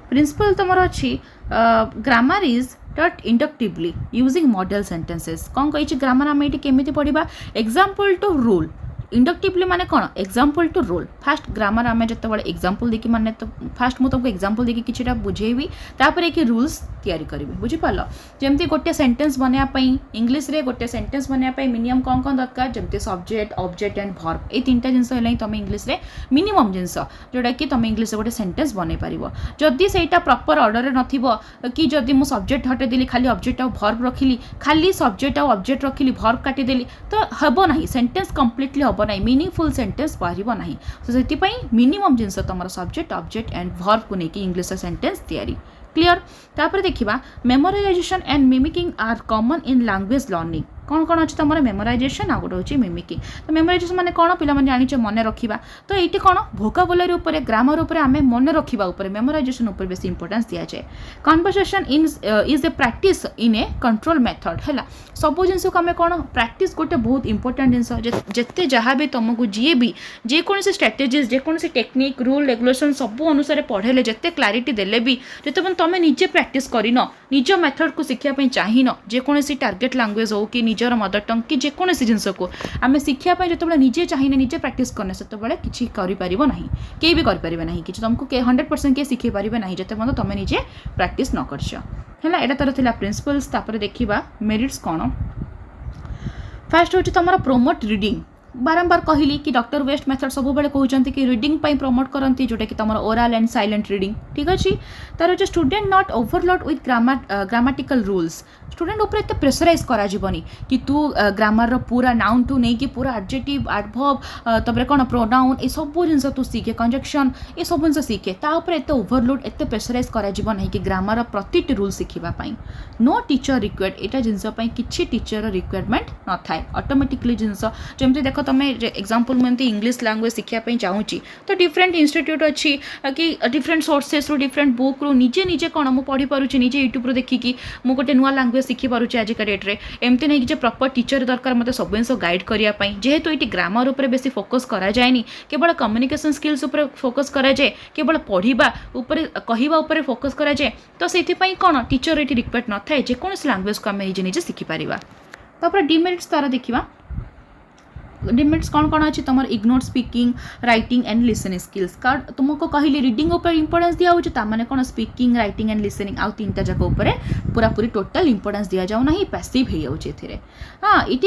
प्रिंसिपल तुम अच्छी ग्रामर इज टट इंडक्टिवली यूजिंग मॉडल सेंटेंसेस कौन कही ग्रामर आम ये केमी पढ़ा एग्जाम्पल टू रूल इंडक्टिवली माने कौन example to rule first grammar आम जो एग्जाम्पल देखिए माने तो फास्ट मुझे तुमको एग्जाम्पल देखिए किसीटा बुझेबी तापर एक रूल्स तैयारी करी बुझीपार जमती गोटे सेंटेंस बनायापी इंग्लीश रे गोटे सेंटेंस बनायापी मिनिमम कौन कौन दरकार जमती सब्जेक्ट ऑब्जेक्ट एंड वर्ब ये 3टा जिनस है तुम इंग्लीश रे मिनिमम जिनस जोटा कि तुम इंग्लीश गोटे सेंटेंस बन पार जदि सेटा प्रॉपर ऑर्डर रे नथिबो कि जदि मु सब्जेक्ट हटेदेली खाली ऑब्जेक्ट आ वर्ब रखिली खाली सब्जेक्ट आ ऑब्जेक्ट रखिली वर्ब काटिदेली तो हेबो नाही सेंटेंस कंप्लीटली हेबो नाही मीनिंगफुल सेंटेंस बाहर नाही तो से मिनिमम जिनस तुम सब्जेक्ट ऑब्जेक्ट एंड वर्ब को लेकिन इंग्लीश सेंटेंस तैयारी क्लियर तापर देखिबा memorization and mimicking are common in language learning कौन कौन अच्छी तुम मेमोराइजेशन आ गोटे हूँ मिमिकिंग तो मेमोराइजेशन माने कौन पिला जानी मन रखा तो ये कौन भोकाबुलारी उपर ग्रामर उपर आम मन रखा उपर मेमोराइजेशन उपर बेसी इंपोर्टेंस दिया जाए conversation is a practice in A control method है सब जिन को आम कौन प्रैक्टिस गोटे बहुत इंपोर्टेंट जिन जिते जहाँ भी तुमको जी भी जेकोसी स्ट्राटेजीज जेकोसी टेक्निक रूल रेगुलेशन सब अनुसार पढ़ेले जिते क्लारिटी देले भी जिते तुम निजे प्रैक्टिस करन निज मेथड को शिखापी चाहिन जेकोसी टार्गेट लैंग्वेज हो कि निजर मदर टंग कि जेकोसी जिनस को आम शिखापी जो निजे चाहिए निजे प्रैक्टिस करने से किसी करें कई भी करें ना कि तुमको 100% किए शिखे पारे ना जिते मतलब तुम निजे प्रैक्टिस न कर यहाँ तार था प्रिंसिपल्स देखा मेरिट्स कौन फास्ट हूँ तुम प्रोमोट रीडिंग बारंबार कहली कि डॉक्टर वेस्ट मेथड सब बेले कहते कि रीडिंग पाई प्रमोट करती जोटा कि तुम ओराल एंड साइलेंट रीडिंग ठीक अच्छे तार जो student not overload with grammatical rules student उपर एत प्रेसराइज करा कि तू ग्रामर पूरा नाउन टू नहीं कि पूरा एडजेक्टिव एडवर्ब तबरे कौन प्रोनाउन ये सब जिन तू सीखे कंजक्शन ये सब जिन सीखे तापर एत ओवरलोड एत प्रेसराइज करा नहीं कि ग्रामर प्रति रूल शिखापी नो टीचर रिक्वायर्ड यहाँ जिनपाई किसी टीचर रिक्वायरमेंट न थाए ऑटोमेटिकली जिनस जमी देख तुम एग्जांपल मुझे इंग्लिश लैंग्वेज शिखापी चाहूँगी तो डिफरेंट इंस्टीट्यूट अच्छी कि डिफरेंट सोर्सेस रू डिफरेंट बुक रू निजे निजे कौन मुझे पढ़ी पार्टी निजे यूट्यूब देखिकी मुझे गोटे नुआ लैंग्वेज शिखी पार्टी आजिका डेट्रे एमती नहीं कि प्रॉपर टीचर दरकार मतलब सब जिन गाइड करने जेहेतु ये ग्रामर उपर बेसी फोकस कराए केवल कम्युनिकेशन स्किल्स उपर फोकस कराए केवल पढ़ा कहवा फोकस कराए तो से कौन टीचर ये रिक्वायर्ड न थाए जेकोसी लैंग्वेज को आम निजे निजे शिखिपार तापर डिमेरिट्स तार देखा डिमेरिट्स कौन कौन अच्छी तुम ignore speaking writing and listening skills कारण तुमको कहली रीडिंग उपर इंपोर्टेंस दिया होता कौन स्पीकिंग राइटिंग एंड लिसनिंग आउ तीनटा जाक पूरा पूरी टोटल इंपोर्टेंस दिया जाऊ ना पैसिव हो जाए हाँ it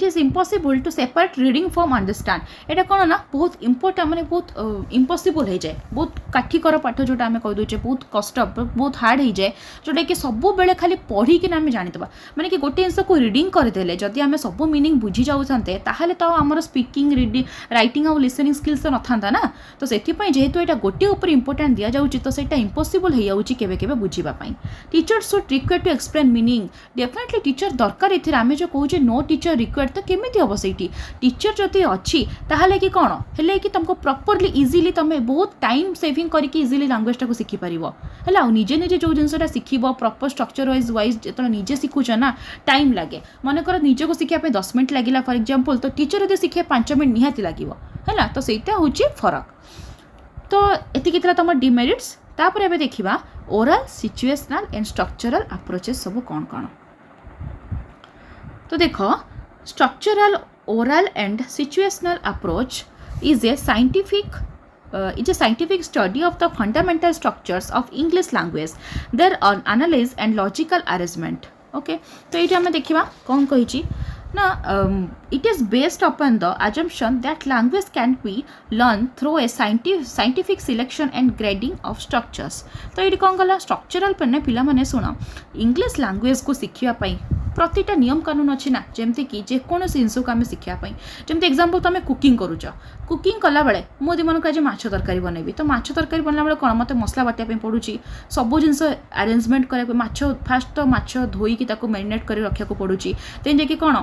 is impossible to separate reading from understand एटा कौन ना बहुत इंपोर्टेंट माने बहुत इम्पॉसिबल हो जाए बहुत काठिकर पाठ जोटा आम कहीदे बहुत कष्ट बहुत हार्ड हो जाए जोटा कि सब बेले खाली पढ़िकी आम जानीदबा माने कि गोटे जिनस को रीडिंग करदे जदि आम सब मीनिंग बुझी जाऊे ताहले तो आमर स्पीकिंग रीडिंग राइटिंग और लिसनिंग स्किल्स तो न था ना तो से जेहेतु यहाँ गोटे उपर इंपोर्टेंट दि जाऊँगी तो सहीटा इम्पॉसिबल हो जाऊँगी केवे बुझापी teacher should require to explain meaning definitely teacher दरकार ये आम जो कहे नो टीचर रिक्वायर्ड तो केमी हम से टीचर जदि अच्छी ताहले कि कौन है कि तुमको प्रॉपर्ली इजिली तुम बहुत टाइम सेविंग करके इजिली लैंग्वेज को शिखिपार है निजे निजे जो जिनसा शिख प्रॉपर स्ट्रक्चर वाइज जो निजे शिखुच ना टाइम लगे मनकर निजे को शिखापी 10 मिनट लगे फॉर एग्जांपल तो टीचर यदि शिखे 5 मिनट निहाती लगे है तो सहीटा हूँ फरक तो ये तुम डिमेरिट्स तापर एबे देखिबा oral situational and structural approaches सब कौन कौन तो देख structural oral and situational approach is a scientific study of the fundamental structures of English language, their analysis and logical arrangement. Okay, तो ये हमें देखिबा कौन कहिची ना it is based upon the assumption that language can be learned through a scientific selection and grading of structures. तो ये कौन गला स्ट्रक्चरल पन्ने पिला माने सुना इंग्लिश लैंग्वेज को शिखिया पाई प्रतिटा नियम कानून अच्छी ना जमती कि जेकोसी जिनस को आम शिखापी जमी एक्जामपल तुम कुकिंग करुच कुकिंग कला बेले मुझे मन को आज माछ तरकारी बनैबी तो माछ तरकारी बनला बेले कौन मत मसला बाटिया पड़ुची सब जिनस आरेंजमेंट कराया माछ फास्ट तो माछ धोईकी मैरिनेट कर रखा पड़ुची तेन जाकि कौन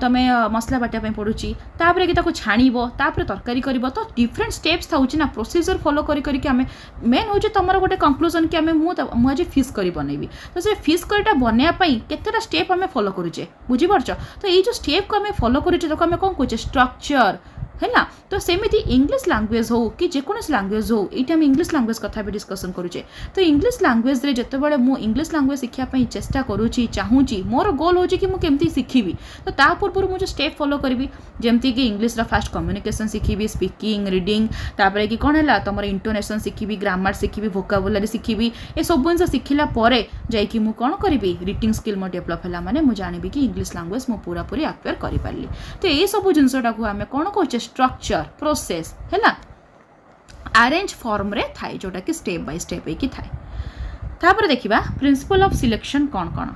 तुम मसला बाटिया पड़ुची तापर कि छाणब तापर तरकारी कर तो डिफरेंट स्टेप्स थाउची ना प्रोसीजर फॉलो करके आम मेन हूँ तुम गोटे कंक्लूजन कि आम आज फिश करी बनैबी तो से फिश करीटा बनवाई केतेटा स्टेप आम फॉलो करुचे बुझीपार तो ये जो स्टेप को आम फॉलो करुचे तो आम कौन कहे स्ट्रक्चर है ना तो सेमती इंग्लिश लैंग्वेज हो कि जेकोसी लैंग्वेज हो ये आम इंग्लिश लैंग्वेज कथा भी डिस्कसन करुचे तो इंग्लिश लैंग्वेज रे जितेबाला मु इंग्लिश लैंग्वेज शिखापी चेष्टा करुँची चाहूँगी मोर गोल हो कि मुझे शिखी तो ता पूर्व मुझे स्टेप फॉलो करी जमती कि इंग्लिश फास्ट कम्युनिकेशन शिखी स्पीकिंग रीडिंग तापर कि कौन है तुम इंटोनेशन शिखी ग्रामर शिखी वोकाबुलारी शिखी ये सब जिन शिखला जाकि मुझे कौन करी रिडिंग स्किल मो डेभलप है मैंने मुझे जानी कि इंग्लिश लैंग्वेज मु पूरा पूरी एक्वायर कर पारि तो ये सब जिनसटा को आम कौन कहे स्ट्रक्चर प्रोसेस है ना अरेंज फॉर्म रे थाए जोटा कि स्टेप बाय स्टेप ही थाए तापर देखिबा प्रिंसिपल ऑफ सिलेक्शन कौन कौन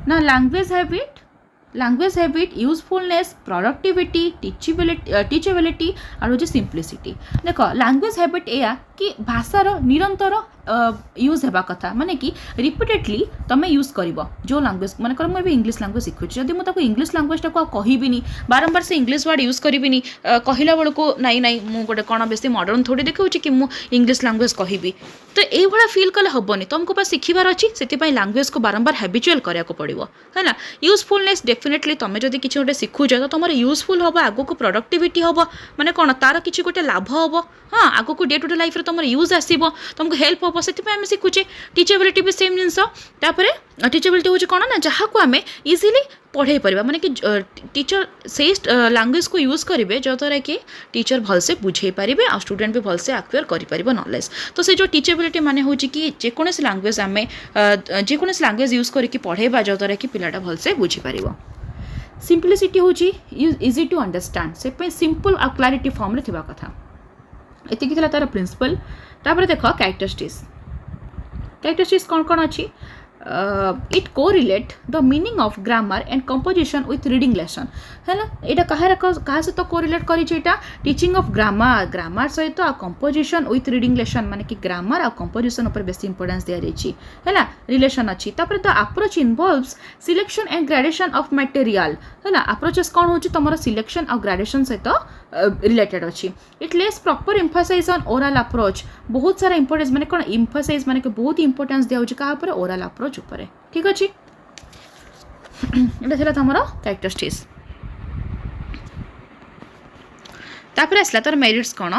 ना language habit usefulness productivity teachability और जो सिंप्लिसिटी देख लैंग्वेज हैबिट या कि भाषार निरंतर यूज होगा कथा माने कि रिपीटेडली तुम यूज कर जो लैंग्वेज मन कर मुझे इंग्लिश लैंग्वेज शिखुची जब मुझे इंग्लिश लैंग्वेज टाक कहबी बारंबार से इंग्लिश वर्ड यूज करी कहला बेलू नाई नाई मुझे गोटे कौन बेस मॉडर्न थोड़ी देखा कि मुझे इंग्लिश लैंग्वेज कहबी तो ये फिल कले हेनी तुमको बस शिखबार अच्छी से लैंग्वेज को बारंबार हैबिचुअल कराया पड़ो है ना यूजफुलनेस डेफिनेटली तुम जब किसी गोटे शिखुच तो तुम यूजफुल हम आग को प्रोडक्टिविटी हम माने कौन तार किसी गोटे लाभ हम हाँ आग को डे टू डे लाइफ तुम यूज आसो तुमको हेल्प हम से आम शिखुचे टीचेबिलिटी भी सेम जिनस टीचेबिलिटी हूँ कौन ना जहाँ को आम इजिली पढ़ाई पार माने कि टीचर से लैंग्वेज को यूज करेंगे जद्वारा कि टीचर भलसे बुझे पारे आ स्टूडेंट भी भलसे एक्वायर कर नॉलेज तो से जो टीचेबिलिटी माने हूँ कि जेकोसी लैंग्वेज आम जेकोसी लैंग्वेज यूज करके पढ़ाइबा जद्वारा कि पिलाटा भलसे बुझीपार सिंपलिसिटी होची इजी टू अंडरस्टैंड से पे सिंपल आ क्लैरिटी फॉर्म रे थिबा कथा एतिकी थिला तार प्रिंसिपल तापर देखो कैरेक्टरिस्टिक्स कौन कौन अच्छी it correlate the meaning of grammar and composition with reading lesson है ना यहाँ क्या सहित कोरिलेट कर टीचिंग ऑफ ग्रामर सहित आ कंपोजिशन विथ रीडिंग लेसन माने कि ग्रामर आ कंपोजिशन ऊपर बेसी इंपोर्टेंस दिया जाइए है रिलेशन अच्छी तापर the approach involves selection and gradation of material है अप्रोचेस कौन हो तुम सिलेक्शन और ग्रेडेशन सहित रिलेटेड अच्छी it less proper emphasize on oral approach बहुत सारा इंपोर्टेंस माने कौन एम्फसाइज माने कि बहुत इंपोर्टेंस दिया क्या ओरल अप्रोच ऊपर ठीक अच्छे ये तुम कैरेक्टरिस्टिक्स तापर आसला तार मेरिट्स कौन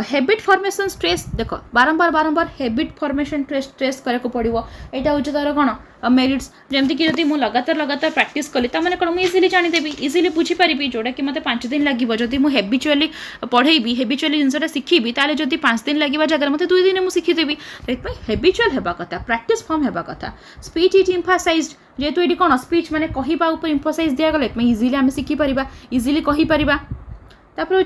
हैबिट फॉर्मेशन स्ट्रेस देख बारंबार हैबिट फॉर्मेशन स्ट्रेस करके पड़ो यहाँ हूँ तार कौन मेरिट्स जमती कि मुझे लगातार प्रैक्टिस कली मैंने कौन मुझे इजिली जानीदेवी इजिली बुझीपारि जोटा कि मतलब 5 दिन लगे जदि मुझे हेबिचुअली पढ़ेबी हेबिचुअली जिनसा शिखी ताले जदि 5 दिन लगे जगह मतलब 2 दिन मुझे शिखीदेवी से हेबिचुअल होगा कथा प्रैक्टिस फॉर्म होगा कथा स्पीच इज इम्फासाइज्ड जेहेतु ये कौन स्पीच माने कहवा ऊपर इम्फासाइज दिगला इजिली आम शिखिपर इजिली कहीपर तापर हूँ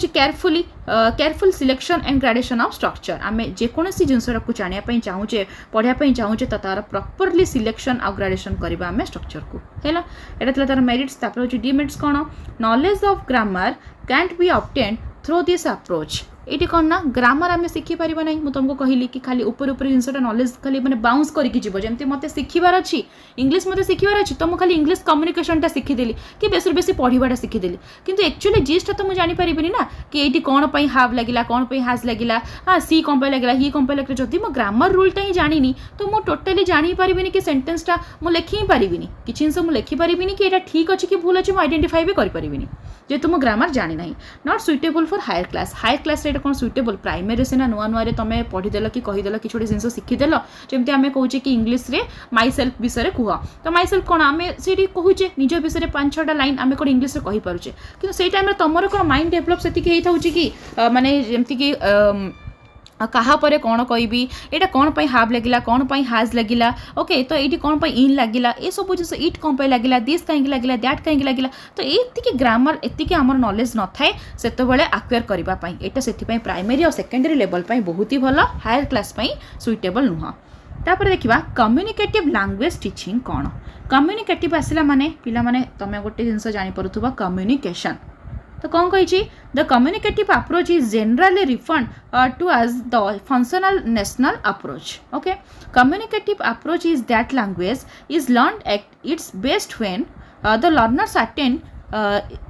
careful selection and gradation of structure आम जेकोसी जिनसा को जानापी चाहूचे पढ़ाई चाहूचे तो तार प्रॉपरली सिलेक्शन और ग्रेडेशन करवा आम स्ट्रक्चर को है यहाँ तार मेरिट्स तापर हूँ डिमेरिट्स कौन knowledge of grammar cantt B obtained through this approach ये कौन ना ग्रामर आम शिखिपर ना मुझे तुमको कहली कि खाली ऊपर जिनसा नॉलेज खाली मैंने बाउंस करके जीव जमी मत शिखबार अच्छी इंग्लिश मत शिखबार अच्छी तो मुझे खाली इंग्लिश कम्युनिकेशनटा शिखीदेली कि बेसर बेसी पढ़ाटा शिखीदेली किंतु एक्चुअली जीसटा तो मुझे जानीपारि ना कि ये कौन पर हाव लगे कौन पर हाज लगे हाँ सी कौन पर लगे ही कौन पर लगे जदि मो ग्रामर रूलटा ही जानी तो मुझे टोटाली जानीपारि कि सेंटेंसटा मुझे लिखि ही पारि किसी जिन मुझे लिखिपारि कि यहाँ ठीक अच्छे कि भूल अच्छे मुझे आइडेंटिफाई भी करें जेहेतु मो ग्रामर जानी ना not suitable for higher class कौन सुइटेबल प्राइमरी से ना नुआ नुआ तुम पढ़ीदेल कि कहीदेल कि गोटे जिन शिखीदेल जमी आम कहे कि इंग्लीश रे माई सेल्फ विषय कह तो माई सेल्फ कौन आम से कहे निज विषय 5-6टा लाइन आम कौन इंग्लीश कही पारुचे कि से टाइम तुम कौन माइंड डेभलप से होता कि माने जमती कि कहा पर कौन कहबी यहाँ कौन पर हाव लगे कौन पर हाज लगे ओके तो ये कौन पर इन लगे ये सब जिन इट कौन पर लगे दिस कहीं लगे दैट कहीं लगे तो ये ग्रामर एतिकी आमर नॉलेज न थाए से आक्वायर करने यहाँ से प्राइमरी और सेकेंडरी लेवल बहुत ही भल हायर क्लास सुइटेबल नुह तापर देखा कम्युनिकेटिव लैंग्वेज टीचिंग कौन कम्युनिकेटिव आसला माने पिला माने तुम गोटे जिनस जानीपरुवा कम्युनिकेशन तो कौन कही the communicative approach is generally referred to as the functional national approach okay communicative approach is that language is learned at its best when the learners attend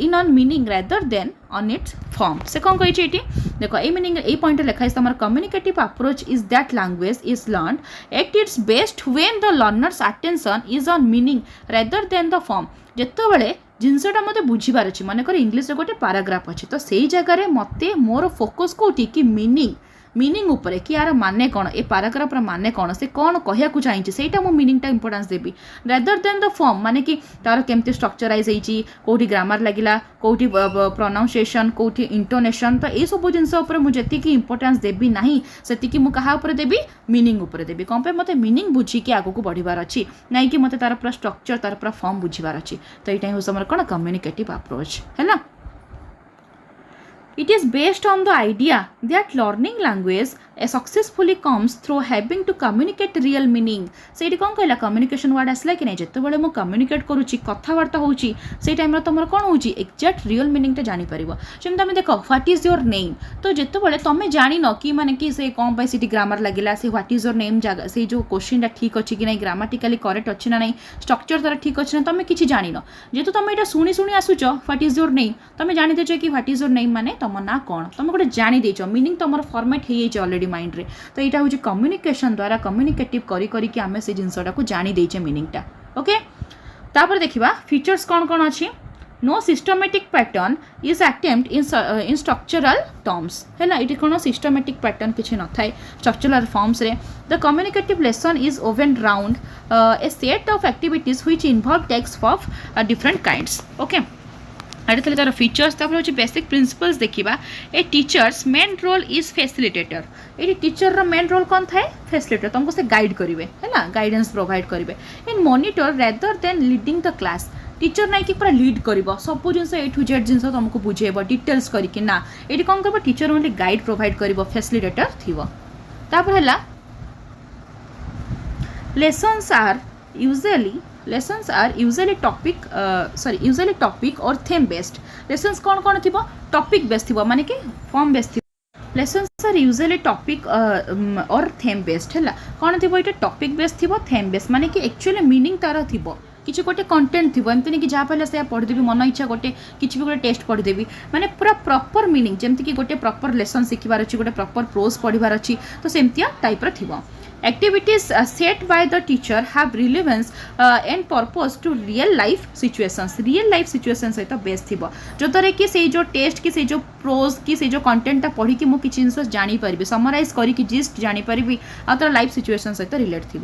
in on meaning rather than on its form से कौन कही देखो ये meaning ये point लिखा है तुम communicative approach is that language is learned at its best when the learner's attention is on meaning rather than the form जितेबाला जिनसा मत बुझीबार अच्छी मनकर इंग्लीश गोटे पाराग्राफ अच्छी तो से जगह मत मोर फोकस कौटी कि मीनिंग ऊपर कि यार माने कौन ए पाराग्राफ माने कौन से कौन कहूँ चाहिए से मीनिंगटा इंपोर्टेंस देवी रेदर देन द फॉर्म माने कि तार केमती स्ट्रक्चराइज होती कौटी ग्रामर लगिला कौटी प्रोनाउंसिएशन कौटी इंटोनेशन तो ये सब जिनस मुझे इंपोर्टेंस देवी ना से मुझे देवी मीनिंग उपर देवी कौन पे मत मीनिंग बुझीकी आग को बढ़िबार अच्छी ना कि मत तार पूरा स्ट्रक्चर तार पूरा फॉर्म बुझीबार अच्छी तो यहाँ हूँ समर कौन कम्युनिकेटिव अप्रोच है It is based on the idea that learning language successfully comes through having to communicate real meaning. से कौन कहला कम्युनिकेशन वर्ड आसला कि नहीं जिते बड़े मुझे कम्युनिकेट करुच्ची कथबार्ता होची से टाइम तुम कौन हो एक्जाक्ट रियल मीनिंगटा जानीपर जमी तुम देख व्हाट इज योर नेम तो जिते बड़े तुम जान कि माने कि से कौन पर सीटी ग्रामर लगे से व्हाट इज योर नेम जगह से जो क्वेश्चन ठीक अच्छी कि नहीं ग्रामाटिकाली करेक्ट अच्छी ना नहीं स्ट्रक्चर तार ठीक अच्छी ना तुम किसी जान जेहेतु तुम यहाँ शुणी शुणी आसुच व्हाट इज योर नेम तुम जानी देच कि व्हाट इज योर नेम माने तुम ना कौन तुम गोटे जानी देच मीनिंग तुम फॉर्मेट हो ऑलरेडी माइंड रे तो यहाँ हूँ कम्युनिकेशन द्वारा कम्युनिकेटिव करी आम से जिनसा को जानी देचे मीनिंगटा ओके तापर देखा फीचर्स कौन कौन अच्छी no systematic pattern is attempt in structural terms है ना ये कौन सिस्टमेटिक पैटर्न किसी न थाए स्ट्रक्चरल फॉर्म्स रे the communicative lesson is woven round a set of activities which involve text of different kinds okay आगे तार फीचर्स हूँ बेसिक प्रिंसिपल्स देखा a teacher's main role is facilitator ये टीचर मेन रोल कौन थाए facilitator तुमको से गाइड करेंगे है ना गाइडेंस प्रोवाइड करेंगे and monitor rather than leading the class teacher नहीं कि पूरा लीड कर सब जिन ए टू जेड जिन तुमको बुझेब डिटेल्स करके ना ये कौन कर टीचर ओनली गाइड प्रोवाइड कर फैसिलिटेटर थी तापर है lessons are usually topic or theme based lessons कौन कौन थी topic based थी माने कि form based थी lessons are usually topic or theme based है कौन थी ये topic based थी theme based माने कि actually meaning तार थी किसी गोटे कंटेंट थी एमती नहीं कि जहाँ पहले से पढ़ीदेवी मन इच्छा गोटे किसी भी गोटे टेस्ट पढ़ीदेवी माने पूरा प्रॉपर मीनिंग जमती कि गोटे प्रॉपर लेसन शिखबार अच्छी गोटे प्रॉपर प्रोज पढ़ार अच्छी तो सेमतिया टाइप्र थी activities set by the teacher have relevance and purpose to real life situations सहित बेस थी जो द्वारा कि से जो टेस्ट कि से जो प्रोज कि से जो कंटेंटा पढ़ी कि मुझे किसी जिन जानीपरि समराइज करी जिस्ट जानीपरि आ तर लाइफ सिचुएशन सहित रिलेट थी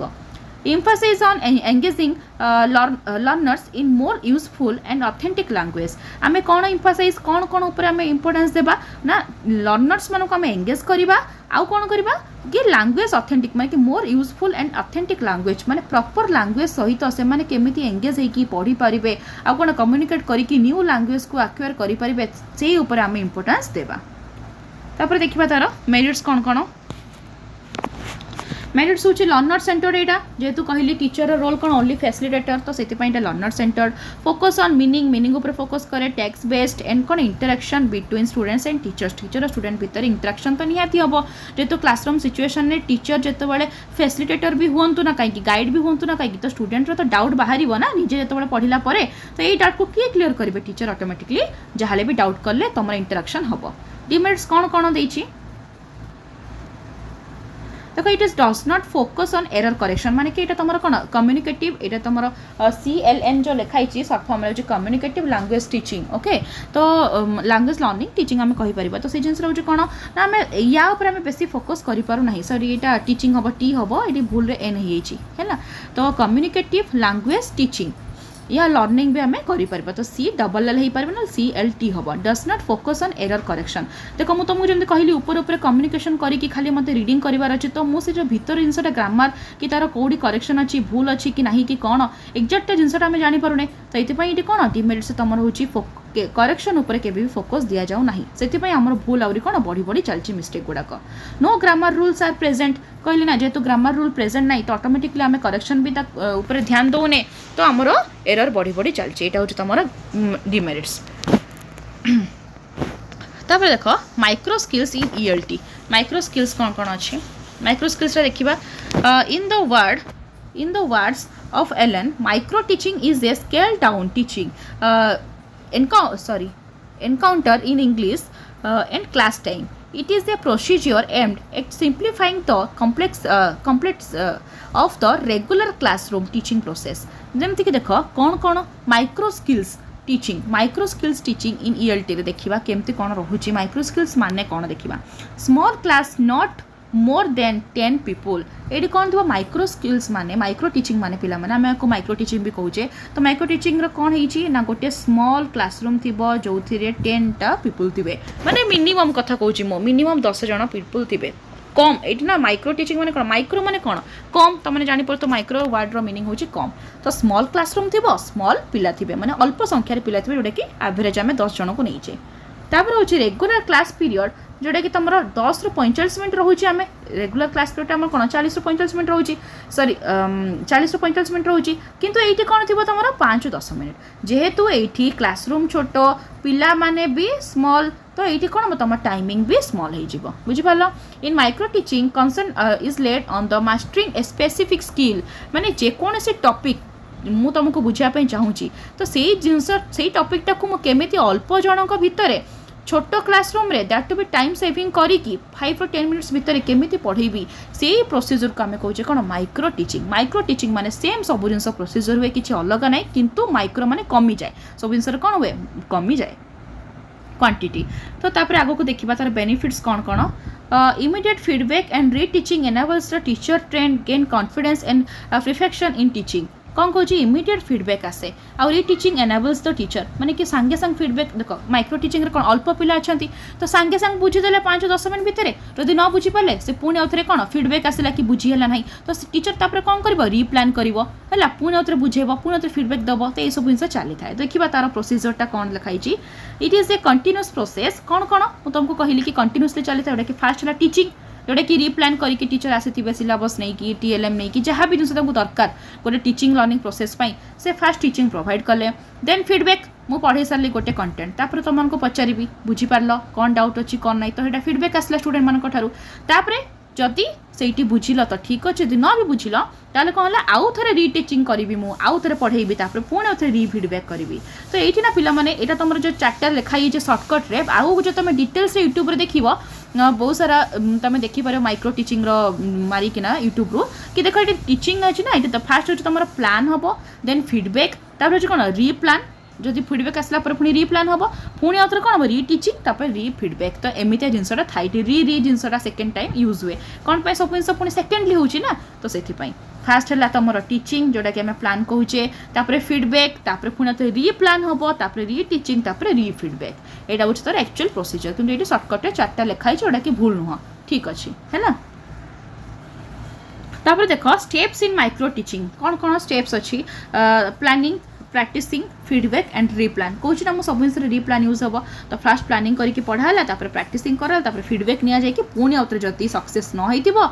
emphasis on engaging learners in more useful and authentic language आमे कौन emphasize कौन कौन ऊपर आमे importance देबा ना learners मानको आमे engage करिबा आउ कौन करिबा कि language authentic माने कि more useful and authentic language माने proper language सहित से माने केमिति engage हे कि पढ़ी परिबे आउ कौन communicate करी कि new language को acquire करि परिबे से ऊपर आमे importance देबा तापर देखिबा तार merits कौन कौन मेरिट्स हूँ लर्नर सेंटर्ड यहाँ जेहेतु कहली टीचर रोल कौन ओनली फैसिलिटेटर तो से learner centred focus on meaning उपर फोकस करे टेक्स्ट बेस्ड एंड कौन interaction between students and teachers teacher और स्टूडेंट भितर इंटरेक्शन तो निहाती हम जेहेतु क्लासरूम सिचुएशन में टीचर जिते फैसिलिटेटर भी हूँ ना कहीं गाइड भी हूँ ना कहीं तो स्टूडेंट तो डाउट बाहर ना निजे जो पढ़ला तो ये डाउट को किए क्लीयर करेंगे टीचर ऑटोमेटिकली जहाँ भी डाउट कले तुम इंटरेक्शन हम डिमेरिट्स कौन कौन देछि देखो it is does not focus on error correction माने कि तुम कौन कम्युनिकेटिव ये तुम CLN जो लिखाई short form communicative language teaching okay तो लैंग्वेज लर्निंग टीचिंग आम कहीपर तो से जिन रोज कौन ना आम या आम बेसी फोकस करूँ सॉरी यहाँ टीचिंग हम टी हम ये भूल एन है तो कम्युनिकेटिव लैंग्वेज टीचिंग या लर्निंग भी आम कर तो CLL हो पार ना CLT हम does not focus on error correction देखो मुझे तुमको जमी कहली ऊपर कम्युनिकेशन करी खाली मत रीडिंग करार अच्छी तो मुझे जो भीतर जिनसा ग्रामर कि तार कौड़ी करेक्शन अच्छी भूल अच्छी कि नहीं कि कौन एक्जाक्ट जिनसा आम जापे तो ये कौन डिमेरिट्स तुम हूँ करेक्शन उपर के भी फोकस दि जाऊ ना से आमर भूल आउरी कौन बढ़ी बढ़ी चलती मिस्टेक गुड़ाक no grammar rules are present कहली ना जेहेतु ग्रामर रूल प्रेजेंट ना तो ऑटोमेटिकली आम करेक्शन भी ऊपर ध्यान दौने तो आमर एरर बढ़ी बढ़ी चलती यहाँ हूँ तुम डिमेरिट्स तापर देख micro skills in ELT micro skills कौन कौन अच्छे माइक्रो स्किल्स देखा in the words of Allen micro teaching is a scale down teaching encounter in English and class time. It is a procedure aimed at simplifying the complex of the regular classroom teaching process. जमती कि देख कौन कौन micro skills teaching in ELT रे देखिबा केमती कौन रहुची micro skills माने कौन देखिबा small class not more than 10 people ये कौन थी माइक्रो स्किल्स माने माइक्रो टीचिंग माने पिला माने आम को माइक्रो टीचिंग भी कहूचे तो माइक्रो टीचिंग रो कौन है ना गोटे स्मॉल क्लासरूम थी जो 10टा पीपल थे माने मिनिमम कथा कहूँ मो मिनिमम 10 जन पीपल थे कम ये ना माइक्रो टीचिंग माने कौन कम तो मैंने जापर तो माइक्रो वर्ड रो मीनिंग होची कम तो स्मॉल क्लासरूम थी स्मॉल पिला थे माने अल्प संख्यार पिला थे जोटा कि एवरेज आम 10 जन को नहींचे तापर हूँ रेगुलर क्लास पीरियड जोटा कि तुम 10 ରୁ 45 मिनट रोचे आम रेगुलर क्लास पीरियड आम कौन 40 ରୁ 45 मिनट रोचे सॉरी 40 ରୁ 45 मिनट रोचे किंतु ये कौन थी तुम 5 ରୁ 10 मिनट जेहेतु ये क्लासरूम छोट पिला माने भी स्मॉल तो ये कौन तुम टाइमिंग भी स्मॉल हो बुझिपाल in micro teaching concern is laid on the mastering a specific skill माने जेकोसी टॉपिक मु तुमको बुझापी चाहूँगी तो से जिनस से टॉपिकटा को मुझे केमिति अल्प जनक भितर छोट क्लासरूम रे that to be time saving करी 5 ରୁ 10 मिनट्स भितर केमिति पढ़ेबी से प्रोसीजर को आम कहे कौन माइक्रो टीचिंग माने सेम सब जिन प्रोसीजर हुए किसी अलग ना किंतु माइक्रो माने कमी जाए सब जिन कौन हुए कमी जाए क्वांटिटी तो तापर आगो को देखिबा तार बेनिफिट्स कौन कौन immediate feedback and reteaching enables the teacher train gain confidence and perfection in teaching कौन कौन इमिडिएट फीडबैक आसे आ रीटीचिंग एनेबल्स द टीचर माने कि सांगे सांग फीडबैक देख माइक्रो टीचिंग कौन अल्प पिला अच्छा तो सांगे सांग बुझीदे 5-10 मिनट भितर जदि न बुझी पारे से पुणी आउे कौन फीडबैक आसला कि बुझीगला ना तो टीचर तापर कौन कर रिप्लान कर पुणी आउे बुझेब पुणी आउे फीडबैक दब तो यह जिन चली था देखा तार प्रोसीजरटा कौन लिखाई it is a continuous process कौन कौन मुझे तुमको कहली कि कंटिन्यूअसली चली था कि फास्ट है टीचिंग जोटा कि रिप्लान करके टीचर आसी सिलेबस नहीं कि टीएलएम नहीं कि जहाँ भी जिन दरकार गोटे टीचिंग लर्निंग प्रोसेस से फास्ट टीचिंग प्रोवाइड कले देन फीडबैक मु पढ़े सारे गोटे कंटेंट तापर तुमको पचारि बुझीपार कौन डाउट अच्छी कौन नहीं तो यहाँ फीडबैक आसला स्टूडेंट मान ठार जदि से बुझिल तो ठीक अच्छे जब न भी बुझिल ताले कौन है आउ थे रिटीचिंग करी मुझे आउ थे पढ़ेबी पुणी आउ थे रिफीडबैक करी तो ये ना पिलाने यहाँ तुम जो चार्टर लिखाई सर्टकट रे आउ जो तुम डिटेल्स यूट्यूब देख बहुत सारा तुम देखिपार माइक्रो टीचिंग मारिकिना यूट्यूब रू कि देख ये टीचिंग अच्छी ना ये फास्ट हो तुम प्लान हम देन फीडबैक तापर कौन रिप्लान जदि फीडबैक आसला पुणी रिप्लान हम पुणी आउे कौन हम रिटीचिंग तापर रिफीडबैक तो एमती जिनसा थाई री जिनसा सेकेंड टाइम यूज हुए कौन पाई सब जिन पुणी सेकेंडली होना तो से फास्ट है तुम टीचिंग जोटा कि आम प्लान कहे तापर फीडबैक तापर पुणी आउे रिप्लान हम तापर रिटीचिंग तापर रिफीडबैक यहाँ हूँ तार एक्चुअल प्रोसीजर किंतु ये सर्टकट 4टा लिखाई जोटा कि भूल नुह ठीक अच्छे है ना तापर देख स्टेप्स इन माइक्रो टीचिंग कौन कौन स्टेप्स अच्छी planning practicing feedback and replan कौन ना सब जिन रिप्लान यूज हम तो फास्ट प्लानिंग करके पढ़ाला तापर प्रैक्टिसिंग कराला तापर फीडबैक नि जाए कि पुणी आउे जदि सक्सेस न होइतिबो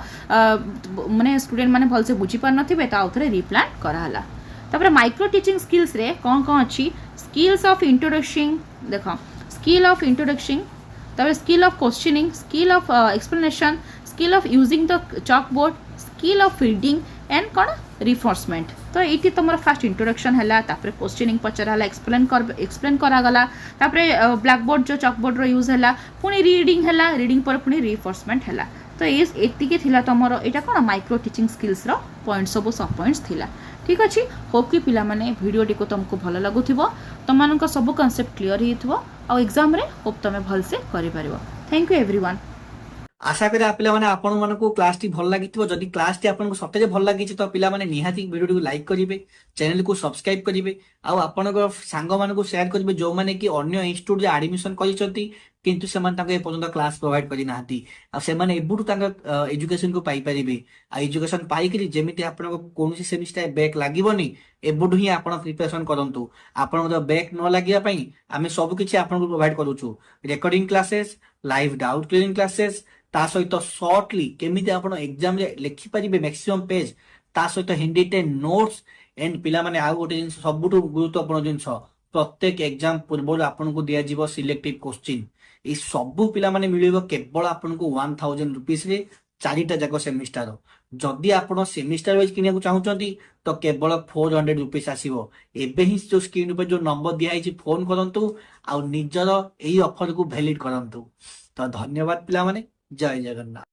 माने स्टूडेंट माने भलसे बुझी पार नथिबे तो आउे रिप्लान कराला तापर माइक्रो टीचिंग स्किल्स रे कौन कौन अच्छी स्किल्स ऑफ इंट्रोडक्शन देख स्किल ऑफ इंट्रोडक्शन तापर skill of questioning skill of explanation skill of using the chalk board skill of reading and कौन रिफोर्समेंट तो ये तुम फास्ट इंट्रोडक्शन है तापर क्वेश्चनिंग पचराला एक्सप्लेन करागला तापर ब्लैक बोर्ड जो चॉक बोर्ड यूज है पुणी रीडिंग है रीडिंग पर पुणी रिफोर्समेंट है तो ये तुम यहाँ कौन माइक्रो टीचिंग स्किल्स पॉइंट सब पॉइंट्स थिला ठीक अच्छे होप कि पिला माने वीडियो टी को तुमको भल लगुव तुम सब कॉन्सेप्ट क्लियर हो एग्जाम रे होप तुम भलसे कर थैंक यू एवरीवन आशा करा पिलाने आपण मानक क्लास टी भल लगी जदि क्लास टी आपको सतेज भल लगी तो पिलाने निहाती वीडियो टी लाइक करेंगे चैनल को सब्सक्राइब करेंगे आपण सांग मान सेयार करेंगे जो मैंने कि अन्य इंस्टीट्यूट एडमिशन कर किंतु से पर्यटन क्लास प्रोवाइड करना एजुकेशन को पाइपर एजुकेशन पाइक जमी आप कौन सेमिस्टर बैक लगभग एबुठू ही आप प्रिपेरेसन करूँ आप बैक न लगे आम सबकि आपको प्रोवाइड करूँ recording classes live doubt clearing classes ता सहित सर्टली केमी आप एग्जाम लिखिपारे मैक्सिमम पेज ता सहित हिंदी नोट्स एंड पिला माने आउ गोटे जिन सबुठ गुरुत्वपूर्ण जिन प्रत्येक एग्जाम पूर्व आपको दिज्व सिलेक्टिव क्वेश्चन ये सबू पिला माने मिलिबो केवल आपको 1000 रुपीस रे 4टा जाक सेमिस्टर जदि आप सेमिस्टर वाइज किनिया चाहूँगी तो केवल 400 रुपीस आसो एवं ही जो स्क्रीन पर जो नंबर दिखाई फोन करूँ आ निजर यही ऑफर को वैलिड करूँ तो धन्यवाद पिला माने जय जगन्नाथ।